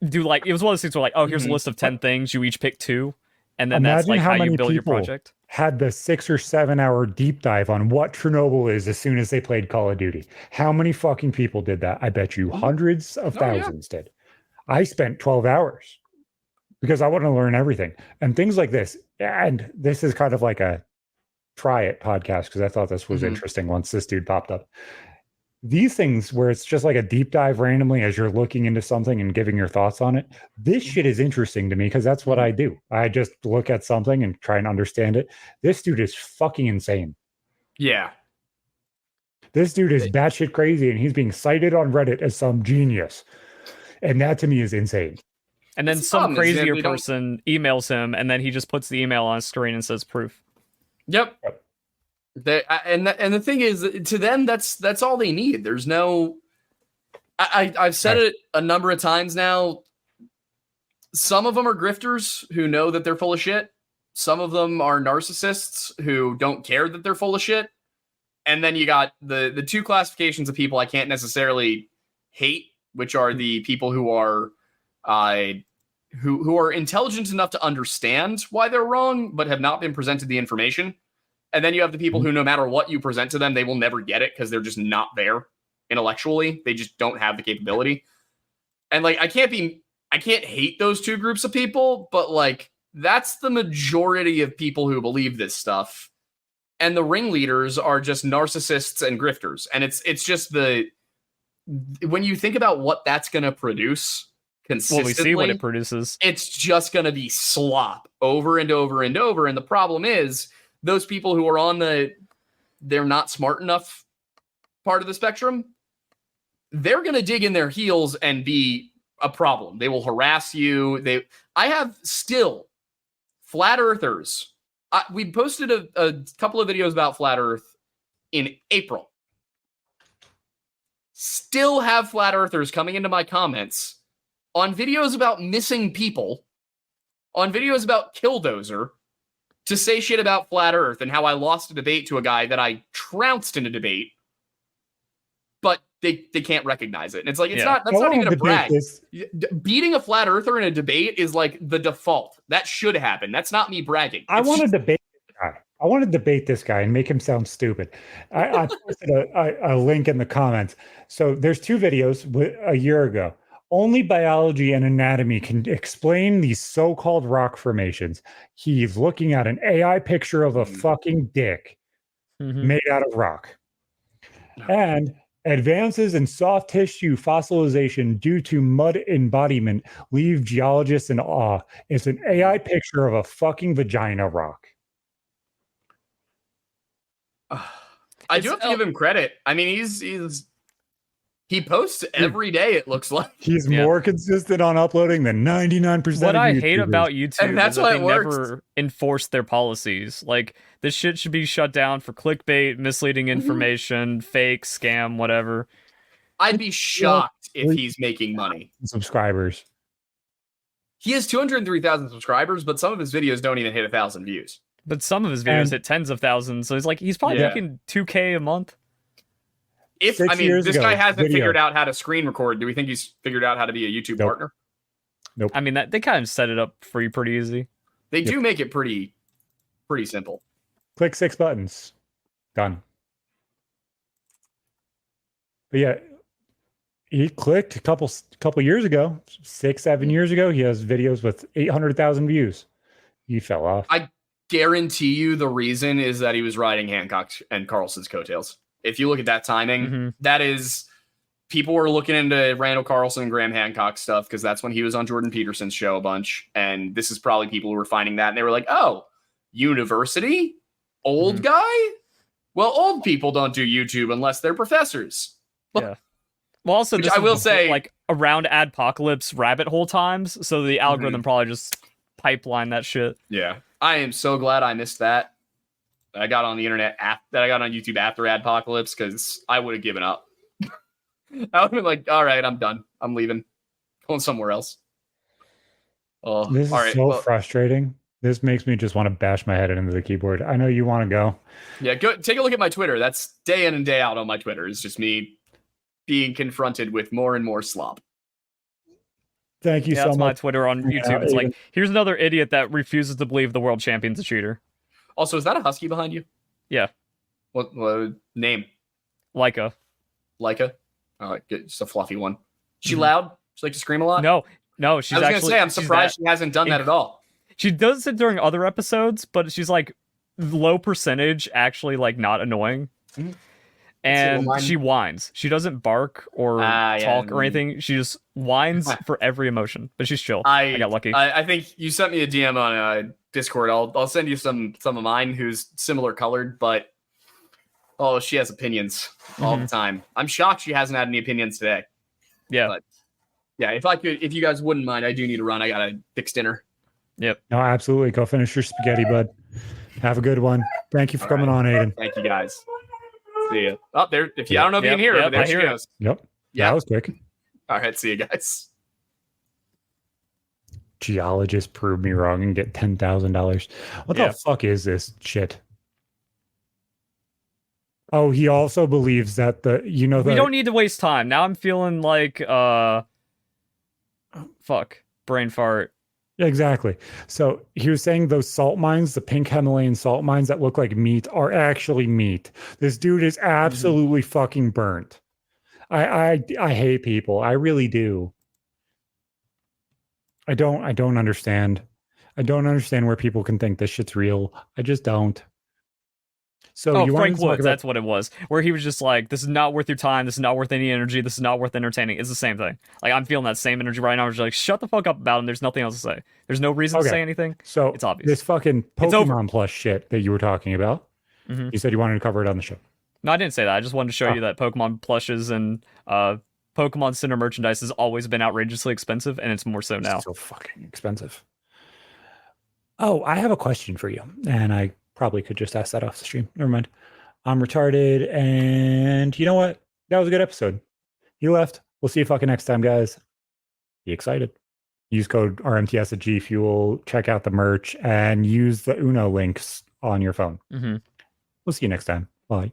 do like, it was one of those things where like, oh, here's a list of 10 things, you each pick 2, and then that's like how you build your project. Had the 6 or 7 hour deep dive on what Chernobyl is as soon as they played Call of Duty. How many fucking people did that? I bet you hundreds of thousands did. I spent 12 hours. Because I want to learn everything and things like this. And this is kind of like a try it podcast, because I thought this was interesting once this dude popped up. These things where it's just like a deep dive randomly as you're looking into something and giving your thoughts on it. This shit is interesting to me because that's what I do. I just look at something and try and understand it. This dude is fucking insane. Yeah. This dude is batshit crazy and he's being cited on Reddit as some genius. And that to me is insane. And then some crazier person emails him, and then he just puts the email on his screen and says proof. Yep. And the thing is, to them, that's all they need. There's no. I've said it a number of times now. Some of them are grifters who know that they're full of shit. Some of them are narcissists who don't care that they're full of shit. And then you got the two classifications of people I can't necessarily hate, which are the people who are who are intelligent enough to understand why they're wrong, but have not been presented the information. And then you have the people who, no matter what you present to them, they will never get it because they're just not there intellectually. They just don't have the capability. And like, I can't hate those two groups of people, but like, that's the majority of people who believe this stuff. And the ringleaders are just narcissists and grifters. And it's just when you think about what that's going to produce consistently, we see what it produces. It's just going to be slop over and over and over. And the problem is those people who are on they're not smart enough part of the spectrum, they're going to dig in their heels and be a problem. They will harass you. I have still flat earthers. We posted a couple of videos about flat earth in April. Still have flat earthers coming into my comments on videos about missing people, on videos about Killdozer, to say shit about flat earth and how I lost a debate to a guy that I trounced in a debate, but they can't recognize it. And it's like, that's not even a brag. Beating a flat earther in a debate is like the default. That should happen. That's not me bragging. I want to debate this guy. I want to debate this guy and make him sound stupid. I posted a link in the comments. So there's two videos a year ago. Only biology and anatomy can explain these so-called rock formations. He's looking at an AI picture of a fucking dick made out of rock. And advances in soft tissue fossilization due to mud embodiment leave geologists in awe. It's an AI picture of a fucking vagina rock. I do have to give him credit. I mean, he posts every day, it looks like. He's more consistent on uploading than 99% What of I YouTubers. hate about YouTube and that's is that why they never enforce their policies. Like, this shit should be shut down for clickbait, misleading information, fake, scam, whatever. I'd be shocked if he's making money. Subscribers. He has 203,000 subscribers, but some of his videos don't even hit 1,000 views. But some of his videos hit tens of thousands, so he's probably making $2K a month. This guy hasn't figured out how to screen record. Do we think he's figured out how to be a YouTube partner? Nope. I mean, they kind of set it up for you pretty easy. They do make it pretty simple. Click 6 buttons. Done. But yeah, he clicked a couple years ago, 6-7 years ago. He has videos with 800,000 views. He fell off. I guarantee you the reason is that he was riding Hancock and Carlson's coattails. If you look at that timing, that is, people were looking into Randall Carlson and Graham Hancock stuff because that's when he was on Jordan Peterson's show a bunch. And this is probably people who were finding that. And they were like, oh, university? Old guy? Well, old people don't do YouTube unless they're professors. Yeah. Well, also, this I will say, like around Adpocalypse rabbit hole times. So the algorithm probably just pipeline that shit. Yeah. I am so glad I missed that. I got on the internet that I got on YouTube after Adpocalypse because I would have given up. I would have been like, all right, I'm done. I'm leaving. Going somewhere else. Oh, this is so frustrating. This makes me just want to bash my head into the keyboard. I know you want to go. Yeah, go take a look at my Twitter. That's day in and day out on my Twitter. It's just me being confronted with more and more slop. Thank you so much. That's my Twitter on YouTube. It's like, here's another idiot that refuses to believe the world champion's a cheater. Also, is that a husky behind you? Yeah. What name? Leica. Leica? Oh, just a fluffy one. She loud? She like to scream a lot? No, she's actually... I was going to say, I'm surprised she hasn't done that at all. She does it during other episodes, but she's like low percentage, actually like not annoying. And she whines. She doesn't bark or talk or anything. She just whines for every emotion. But she's chill. I got lucky. I think you sent me a DM on Discord. I'll send you some of mine who's similar colored, but she has opinions all the time. I'm shocked she hasn't had any opinions today. Yeah. But yeah, if you guys wouldn't mind, I do need to run. I gotta fix dinner. Yep. No, absolutely. Go finish your spaghetti, bud. Have a good one. Thank you for coming on, Aiden. Thank you, guys. See ya. Oh, there. If you, I don't know if you can hear her, but there she goes. Yep. Yeah, that was quick. All right. See you guys. Geologist prove me wrong and get $10,000. What the fuck is this shit? Oh, he also believes that we don't need to waste time. Now I'm feeling like fuck, brain fart. Yeah, exactly. So he was saying those salt mines, the pink Himalayan salt mines that look like meat, are actually meat. This dude is absolutely fucking burnt. I hate people. I really do. I don't understand. I don't understand where people can think this shit's real. I just don't. So Frank Woods, that's what it was. Where he was just like, this is not worth your time. This is not worth any energy. This is not worth entertaining. It's the same thing. Like, I'm feeling that same energy right now. I'm just like, shut the fuck up about him. There's nothing else to say. There's no reason to say anything. So it's obvious. This fucking Pokemon Plus shit that you were talking about, you said you wanted to cover it on the show. No, I didn't say that. I just wanted to show you that Pokemon plushes and Pokemon Center merchandise has always been outrageously expensive, and it's more so now. It's so fucking expensive. Oh, I have a question for you, and I probably could just ask that off the stream. Never mind. I'm retarded, and you know what? That was a good episode. He left. We'll see you fucking next time, guys. Be excited. Use code RMTS at G Fuel. Check out the merch, and use the Uno links on your phone. We'll see you next time. Bye.